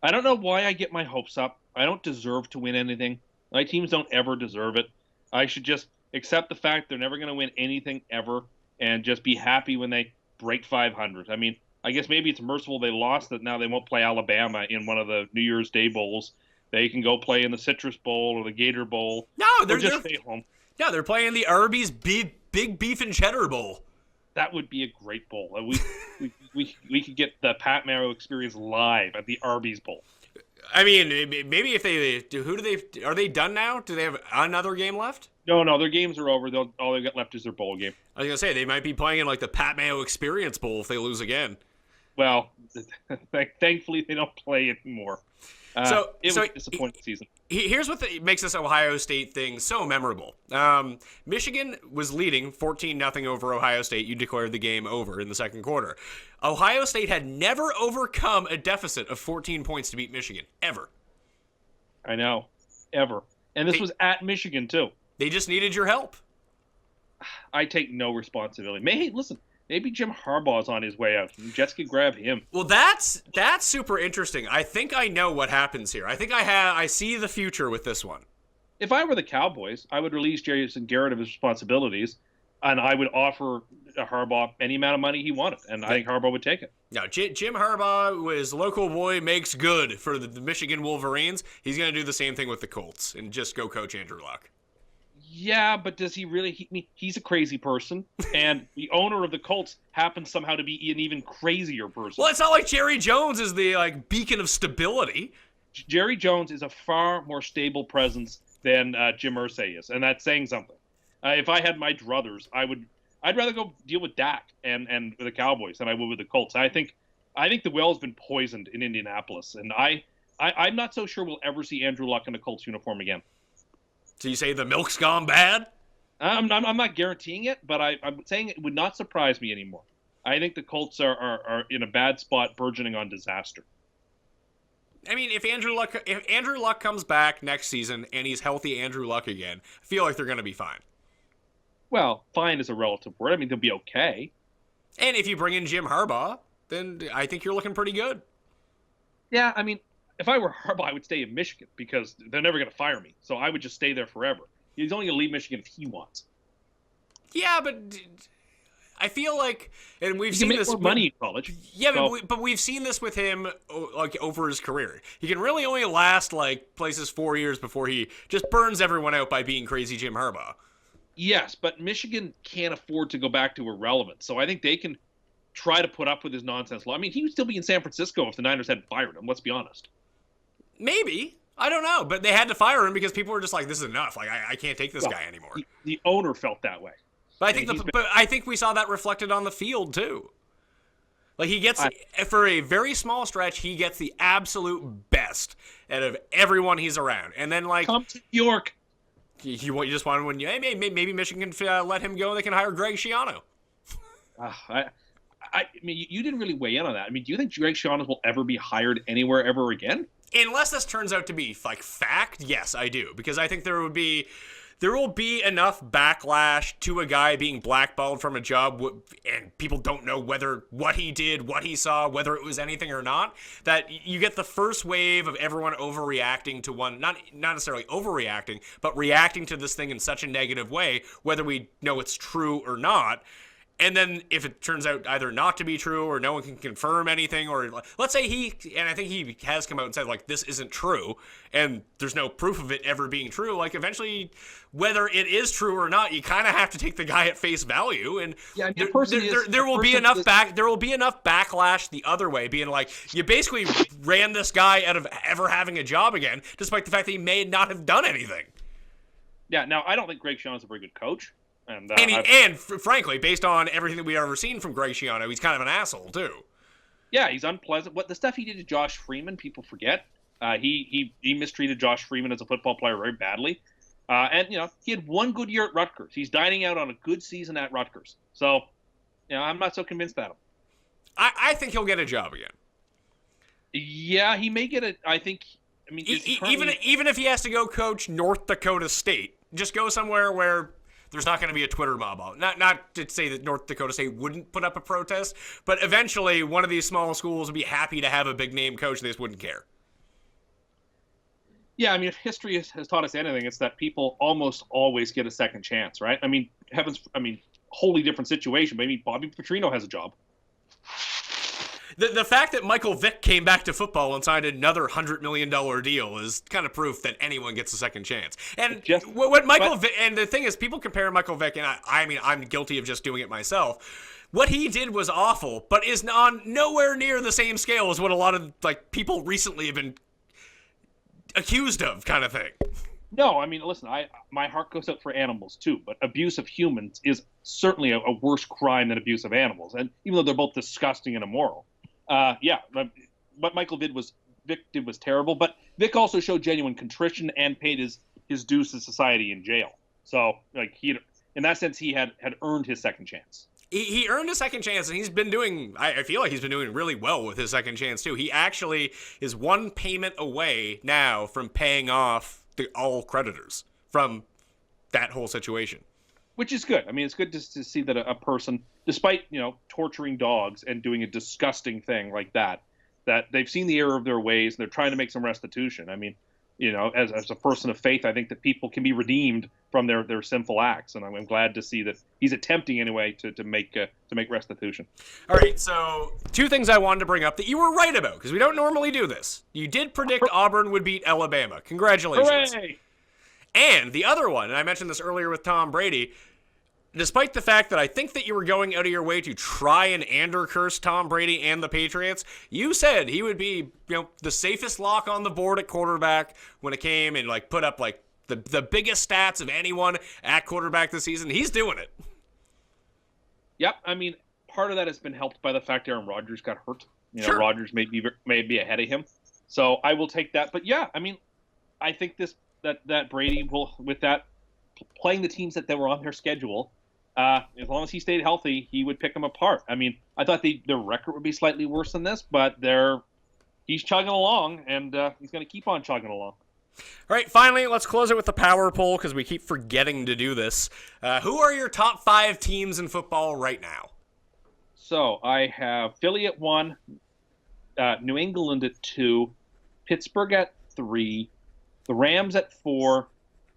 I don't know why I get my hopes up. I don't deserve to win anything. My teams don't ever deserve it. I should just accept the fact they're never going to win anything ever and just be happy when they break 500. I mean, I guess maybe it's merciful they lost, that now they won't play Alabama in one of the New Year's Day bowls. They can go play in the Citrus Bowl or the Gator Bowl. No, they're stay home. No, they're playing the Arby's Big Beef and Cheddar Bowl. That would be a great bowl. We could get the Pat Mayo experience live at the Arby's Bowl. I mean, maybe if are they done now? Do they have another game left? No, their games are over. All they've got left is their bowl game. I was going to say, they might be playing in like the Pat Mayo Experience Bowl if they lose again. Well, thankfully they don't play anymore. It was a disappointing season. Here's what makes this Ohio State thing so memorable. Michigan was leading 14-0 over Ohio State. You declared the game over in the second quarter. Ohio State had never overcome a deficit of 14 points to beat Michigan, ever. I know, ever. And this was at Michigan, too. They just needed your help. I take no responsibility. Hey, listen. Maybe Jim Harbaugh's on his way out. Jets could grab him. Well, that's super interesting. I think I know what happens here. I think I see the future with this one. If I were the Cowboys, I would release Jason Garrett of his responsibilities, and I would offer Harbaugh any amount of money he wanted, and I think Harbaugh would take it. Now, Jim Harbaugh was local boy makes good for the Michigan Wolverines. He's going to do the same thing with the Colts and just go coach Andrew Luck. Yeah, but does he really? He's a crazy person, and the owner of the Colts happens somehow to be an even crazier person. Well, it's not like Jerry Jones is the beacon of stability. Jerry Jones is a far more stable presence than Jim Irsay is, and that's saying something. If I had my druthers, I'd rather go deal with Dak and the Cowboys than I would with the Colts. I think the well has been poisoned in Indianapolis, and I'm not so sure we'll ever see Andrew Luck in a Colts uniform again. So you say the milk's gone bad? I'm not guaranteeing it, but I'm saying it would not surprise me anymore. I think the Colts are in a bad spot, burgeoning on disaster. I mean, if Andrew Luck comes back next season and he's healthy Andrew Luck again, I feel like they're going to be fine. Well, fine is a relative word. I mean, they'll be okay. And if you bring in Jim Harbaugh, then I think you're looking pretty good. Yeah, I mean, if I were Harbaugh, I would stay in Michigan because they're never going to fire me. So I would just stay there forever. He's only going to leave Michigan if he wants. Yeah, but I feel like, and we've he seen can make this more money in college. Yeah, so. but we've seen this with him over his career. He can really only last places 4 years before he just burns everyone out by being crazy Jim Harbaugh. Yes, but Michigan can't afford to go back to irrelevance. So I think they can try to put up with his nonsense. I mean, he would still be in San Francisco if the Niners hadn't fired him. Let's be honest. Maybe. I don't know. But they had to fire him because people were just like, this is enough. I can't take this guy anymore. The owner felt that way. But I think we saw that reflected on the field, too. He gets, for a very small stretch, he gets the absolute best out of everyone he's around. And then, come to York. You just want when maybe Michigan can let him go and they can hire Greg Schiano. I mean, you didn't really weigh in on that. I mean, do you think Greg Schiano will ever be hired anywhere ever again? Unless this turns out to be fact, yes, I do, because I think there would be there will be enough backlash to a guy being blackballed from a job, and people don't know whether what he did, what he saw, whether it was anything or not, that you get the first wave of everyone overreacting to not necessarily overreacting, but reacting to this thing in such a negative way, whether we know it's true or not. And then if it turns out either not to be true or no one can confirm anything, or let's say and I think he has come out and said, like, this isn't true, and there's no proof of it ever being true, like, eventually, whether it is true or not, you kind of have to take the guy at face value, and there will be enough backlash the other way, being like, you basically ran this guy out of ever having a job again, despite the fact that he may not have done anything. Yeah, now, I don't think Greg Schiano's a very good coach. Frankly, based on everything that we've ever seen from Greg Schiano, he's kind of an asshole, too. Yeah, he's unpleasant. What the stuff he did to Josh Freeman, people forget. He mistreated Josh Freeman as a football player very badly. And, he had one good year at Rutgers. He's dining out on a good season at Rutgers. So, I'm not so convinced at him. I think he'll get a job again. Yeah, he may get it. Even if he has to go coach North Dakota State, just go somewhere where there's not going to be a Twitter mob out. Not to say that North Dakota State wouldn't put up a protest, but eventually one of these small schools would be happy to have a big name coach. They just wouldn't care. Yeah, if history has taught us anything, it's that people almost always get a second chance, right? Wholly different situation. Maybe Bobby Petrino has a job. The fact that Michael Vick came back to football and signed another $100 million deal is kind of proof that anyone gets a second chance. And Vick, and the thing is, people compare Michael Vick, and I'm guilty of just doing it myself. What he did was awful, but is on nowhere near the same scale as what a lot of people recently have been accused of, kind of thing. No, listen, my heart goes out for animals too, but abuse of humans is certainly a worse crime than abuse of animals, and even though they're both disgusting and immoral. What Vic did was terrible, but Vic also showed genuine contrition and paid his dues to society in jail. So, in that sense, he had earned his second chance. He earned a second chance, and he's been doing, I feel like he's been doing really well with his second chance, too. He actually is one payment away now from paying off all creditors from that whole situation. Which is good. It's good to see that a person, despite, torturing dogs and doing a disgusting thing like that they've seen the error of their ways and they're trying to make some restitution. As a person of faith, I think that people can be redeemed from their sinful acts, and I'm glad to see that he's attempting anyway to make restitution. All right, so two things I wanted to bring up that you were right about, because we don't normally do this. You did predict Auburn would beat Alabama. Congratulations. Hooray! And the other one, and I mentioned this earlier with Tom Brady, despite the fact that I think that you were going out of your way to try and curse Tom Brady and the Patriots, you said he would be, the safest lock on the board at quarterback when it came and put up the biggest stats of anyone at quarterback this season. He's doing it. Yep. Part of that has been helped by the fact Aaron Rodgers got hurt. Sure. Rodgers may be ahead of him. So I will take that. But yeah, I think that Brady will, with that, playing the teams that were on their schedule, as long as he stayed healthy, he would pick them apart. I thought their record would be slightly worse than this, but he's chugging along, and he's going to keep on chugging along. All right, finally, let's close it with the power poll, because we keep forgetting to do this. Who are your top 5 teams in football right now? So I have Philly at 1, New England at 2, Pittsburgh at 3, the Rams at 4,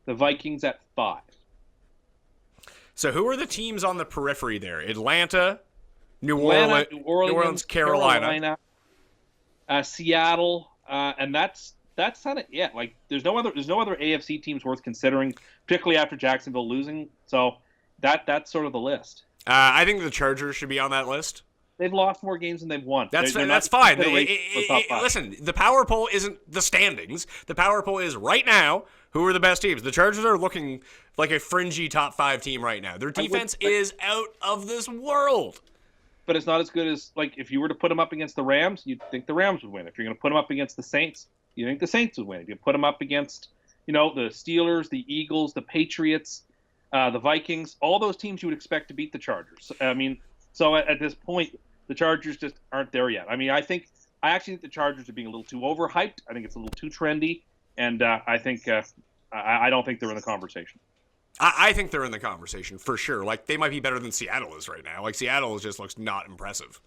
the Vikings at 5. So who are the teams on the periphery there? Atlanta, New Orleans, Carolina. Seattle, and that's not it yet. There's no other AFC teams worth considering, particularly after Jacksonville losing. So that's sort of the list. I think the Chargers should be on that list. They've lost more games than they've won. That's fine. Listen, the power poll isn't the standings. The power poll is right now, who are the best teams. The Chargers are looking like a fringy top 5 team right now. Their defense is out of this world. But it's not as good as, if you were to put them up against the Rams, you'd think the Rams would win. If you're going to put them up against the Saints, you think the Saints would win. If you put them up against, the Steelers, the Eagles, the Patriots, the Vikings, all those teams you would expect to beat the Chargers. So at this point, the Chargers just aren't there yet. I actually think the Chargers are being a little too overhyped. I think it's a little too trendy, and I don't think they're in the conversation. I think they're in the conversation for sure. Like, they might be better than Seattle is right now. Like, Seattle just looks not impressive.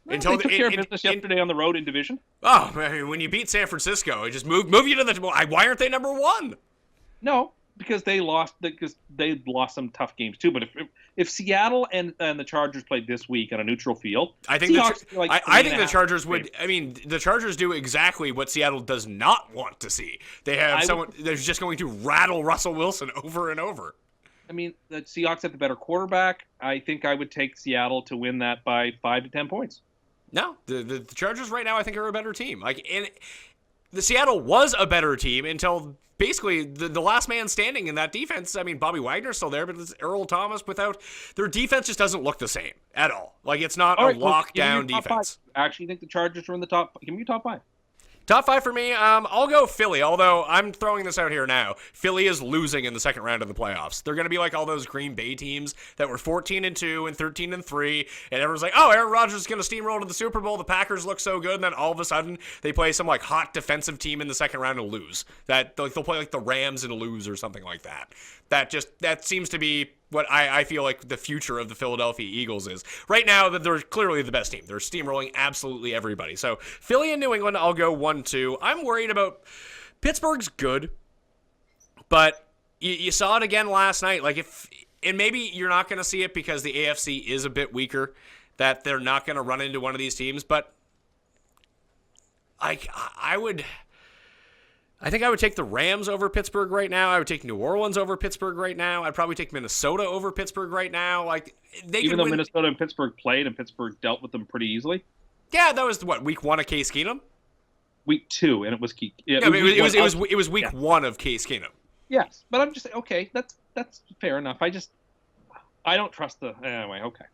Well, they took care of business yesterday on the road in division. Oh, I mean, when you beat San Francisco, it just move you to the. Why aren't they number one? No, because they lost some tough games too. But if Seattle and the Chargers played this week on a neutral field, I think I think the Chargers would. I mean, the Chargers do exactly what Seattle does not want to see. They have someone that's just going to rattle Russell Wilson over and over. I mean, the Seahawks have the better quarterback. I think I would take Seattle to win that by 5 to 10 points. No, the Chargers right now I think are a better team. Like, and the Seattle was a better team until basically the last man standing in that defense. I mean, Bobby Wagner's still there, but it's Earl Thomas without their defense just doesn't look the same at all. Like, it's not a lockdown defense. I actually think the Chargers are in the top. Give me your top 5. Top 5 for me, I'll go Philly, although I'm throwing this out here now. Philly is losing in the second round of the playoffs. They're going to be like all those Green Bay teams that were 14-2 and 13-3, and everyone's like, oh, Aaron Rodgers is going to steamroll to the Super Bowl. The Packers look so good, and then all of a sudden they play some like hot defensive team in the second round and lose. That they'll play like the Rams and lose or something like that. That seems to be what I feel like the future of the Philadelphia Eagles is. Right now, they're clearly the best team. They're steamrolling absolutely everybody. So Philly and New England, I'll go 1-2. I'm worried about Pittsburgh's good, but you saw it again last night. Like, and maybe you're not going to see it because the AFC is a bit weaker, that they're not going to run into one of these teams, but I think I would take the Rams over Pittsburgh right now. I would take New Orleans over Pittsburgh right now. I'd probably take Minnesota over Pittsburgh right now. Like, even though Minnesota and Pittsburgh played and Pittsburgh dealt with them pretty easily. Yeah, that was week 1 of Case Keenum. Week 2, and it was Keenum. Yeah, it was week 1 of Case Keenum. Yes, but I'm just okay. That's fair enough. I don't trust anyway. Okay.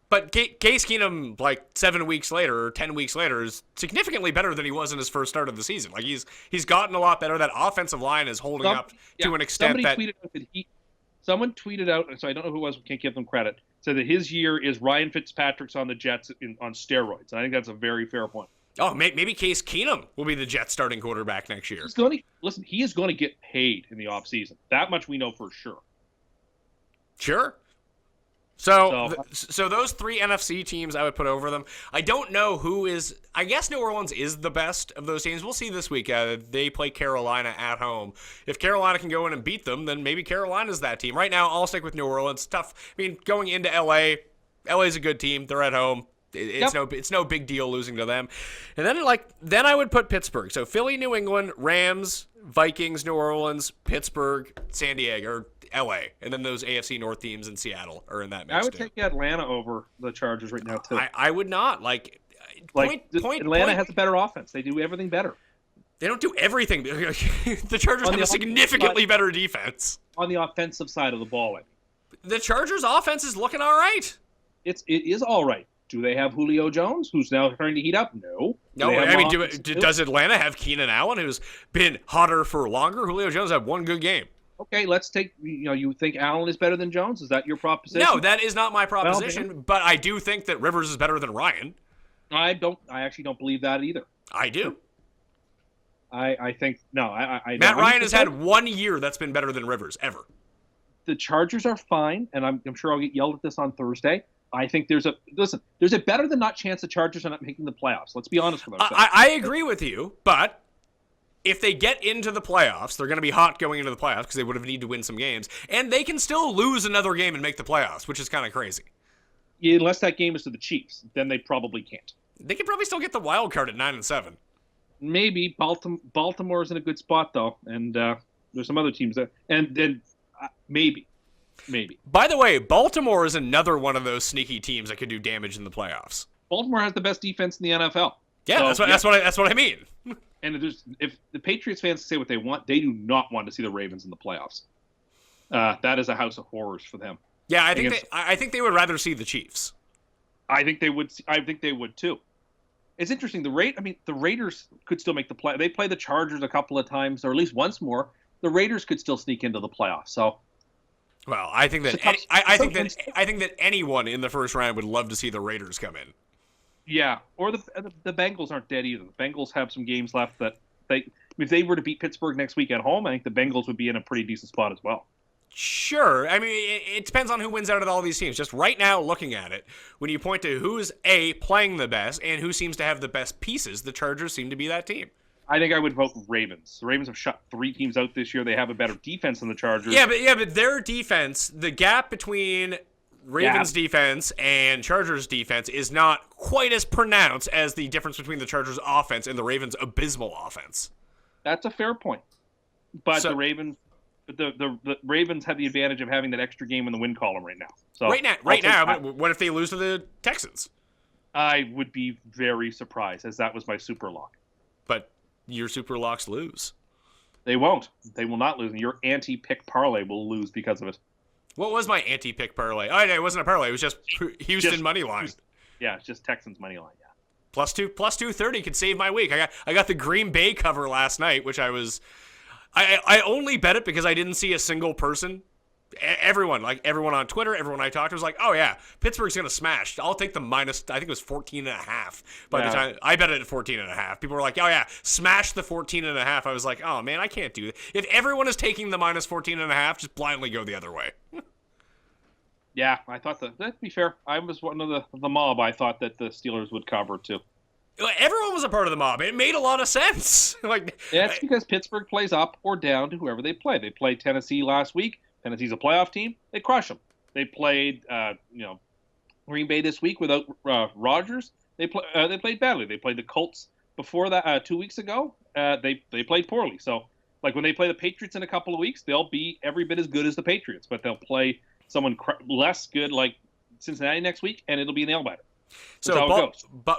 But Case Keenum, like 7 weeks later or 10 weeks later, is significantly better than he was in his first start of the season. Like, he's gotten a lot better. That offensive line is holding up to an extent Someone tweeted out, so I don't know who it was, we can't give them credit, said that his year is Ryan Fitzpatrick's on the Jets on steroids. And I think that's a very fair point. Oh, maybe Case Keenum will be the Jets starting quarterback next year. He is going to get paid in the offseason. That much we know for sure. Sure. So those 3 NFC teams I would put over them. I don't know who is. I guess New Orleans is the best of those teams. We'll see this week. They play Carolina at home. If Carolina can go in and beat them, then maybe Carolina's that team. Right now, I'll stick with New Orleans. Tough. I mean, going into LA, LA's a good team. They're at home. It's no big deal losing to them. And then I would put Pittsburgh. So Philly, New England, Rams, Vikings, New Orleans, Pittsburgh, San Diego, or LA, and then those AFC North teams in Seattle are in that mix. I would take Atlanta over the Chargers right now too. I would not. Atlanta has a better offense. They do everything better. They don't do everything. The Chargers have a significantly better defense on the offensive side of the ball. The Chargers' offense is looking all right. It is all right. Do they have Julio Jones, who's now starting to heat up? No. I mean, does Atlanta have Keenan Allen, who's been hotter for longer? Julio Jones had one good game. Okay, let's take, you think Allen is better than Jones? Is that your proposition? No, that is not my proposition, but I do think that Rivers is better than Ryan. I actually don't believe that either. I do. I think, no. Matt Ryan has had 1 year that's been better than Rivers, ever. The Chargers are fine, and I'm sure I'll get yelled at this on Thursday. I think there's a better than not chance the Chargers are not making the playoffs. Let's be honest with ourselves. I agree with you, but if they get into the playoffs, they're going to be hot going into the playoffs because they would have need to win some games, and they can still lose another game and make the playoffs, which is kind of crazy. Yeah, unless that game is to the Chiefs, then they probably can't. They could probably still get the wild card at 9-7. Maybe Baltimore's in a good spot though, and there's some other teams that, and then maybe. By the way, Baltimore is another one of those sneaky teams that could do damage in the playoffs. Baltimore has the best defense in the NFL. Yeah, so, that's what I mean. And if the Patriots fans say what they want, they do not want to see the Ravens in the playoffs. That is a house of horrors for them. Yeah, I think they would rather see the Chiefs. I think they would. I think they would too. It's interesting. The Raiders could still make the play. They play the Chargers a couple of times, or at least once more. The Raiders could still sneak into the playoffs. So. Well, I think that I think that anyone in the first round would love to see the Raiders come in. Yeah, or the Bengals aren't dead either. The Bengals have some games left that if they were to beat Pittsburgh next week at home, I think the Bengals would be in a pretty decent spot as well. Sure. I mean, it depends on who wins out of all these teams. Just right now, looking at it, when you point to who's playing the best and who seems to have the best pieces, the Chargers seem to be that team. I think I would vote Ravens. The Ravens have shut 3 teams out this year. They have a better defense than the Chargers. Yeah, but their defense, the gap between Ravens defense and Chargers defense is not quite as pronounced as the difference between the Chargers offense and the Ravens abysmal offense. That's a fair point. But the Ravens have the advantage of having that extra game in the win column right now. So right now, but what if they lose to the Texans? I would be very surprised, as that was my super lock. But your super locks lose. They won't. They will not lose. Your anti-pick parlay will lose because of it. What was my anti-pick parlay? Oh, no, it wasn't a parlay. It was just Houston money line. Yeah, it's just Texans money line. Yeah. Plus 230 could save my week. I got the Green Bay cover last night, which I only bet it because I didn't see a single person. Everyone on Twitter, everyone I talked to was like, oh yeah, Pittsburgh's going to smash. I'll take the minus, I think it was 14.5. By the time I bet it at 14.5, people were like, oh yeah, smash the 14.5. I was like, oh man, I can't do that. If everyone is taking the minus 14.5, just blindly go the other way. Yeah, I thought that. To be fair, I was one of the mob. I thought that the Steelers would cover too. Everyone was a part of the mob. It made a lot of sense. That's because Pittsburgh plays up or down to whoever they play. They played Tennessee last week. Tennessee's a playoff team. They crush them. They played, Green Bay this week without Rodgers. They played badly. They played the Colts before that 2 weeks ago. They played poorly. So, when they play the Patriots in a couple of weeks, they'll be every bit as good as the Patriots, but they'll play someone less good like Cincinnati next week, and it'll be a nail biter. So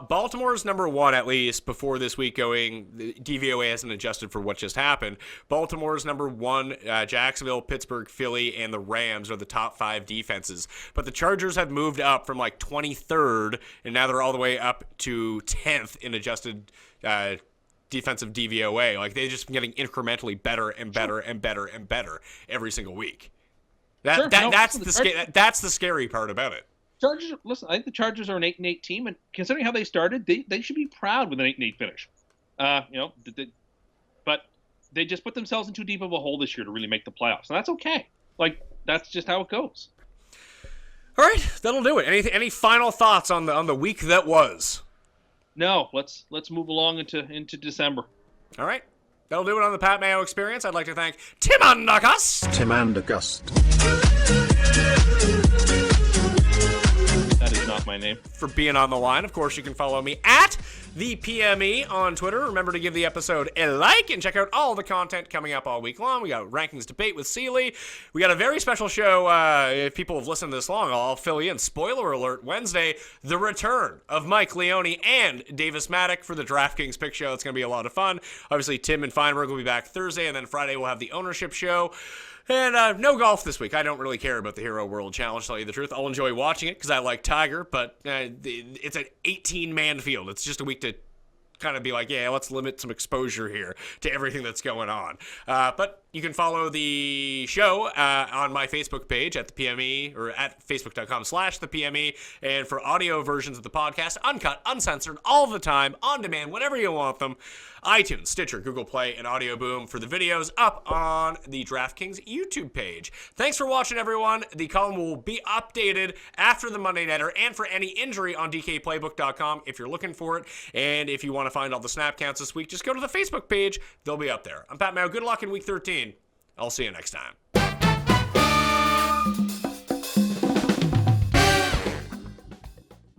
Baltimore's number 1, at least before this week going. The DVOA hasn't adjusted for what just happened. Baltimore's number 1. Jacksonville, Pittsburgh, Philly, and the Rams are the top 5 defenses. But the Chargers have moved up from 23rd, and now they're all the way up to 10th in adjusted defensive DVOA. They've just been getting incrementally better and better and better and better every single week. That's the scary part about it. Chargers, listen, I think the Chargers are an 8-8 team, and considering how they started, they should be proud with an 8-8 finish. But they just put themselves in too deep of a hole this year to really make the playoffs, and that's okay. That's just how it goes. All right, that'll do it. Any final thoughts on the week that was? No, let's move along into December. All right, that'll do it on the Pat Mayo Experience. I'd like to thank Tim Andergust. Not my name. For being on the line. Of course, you can follow me at the PME on Twitter. Remember to give the episode a like and check out all the content coming up all week long. We got Rankings Debate with Seeley. We got a very special show. If people have listened this long, I'll fill you in. Spoiler alert, Wednesday, the return of Mike Leone and Davis Maddock for the Draftkings Pick Show. It's going to be a lot of fun. Obviously, Tim and Feinberg will be back Thursday, and then Friday we'll have the Ownership Show. And no golf this week. I don't really care about the Hero World Challenge, to tell you the truth. I'll enjoy watching it because I like Tiger, but it's an 18-man field. It's just a week to kind of be like, yeah, let's limit some exposure here to everything that's going on. But you can follow the show on my Facebook page at the PME, or at facebook.com/thepme. And for audio versions of the podcast, uncut, uncensored, all the time, on demand, whenever you want them, iTunes, Stitcher, Google Play, and Audio Boom. For the videos up on the DraftKings YouTube page. Thanks for watching, everyone. The column will be updated after the Monday Nighter and for any injury on DKPlaybook.com if you're looking for it. And if you want to find all the snap counts this week, just go to the Facebook page. They'll be up there. I'm Pat Mayo. Good luck in Week 13. I'll see you next time.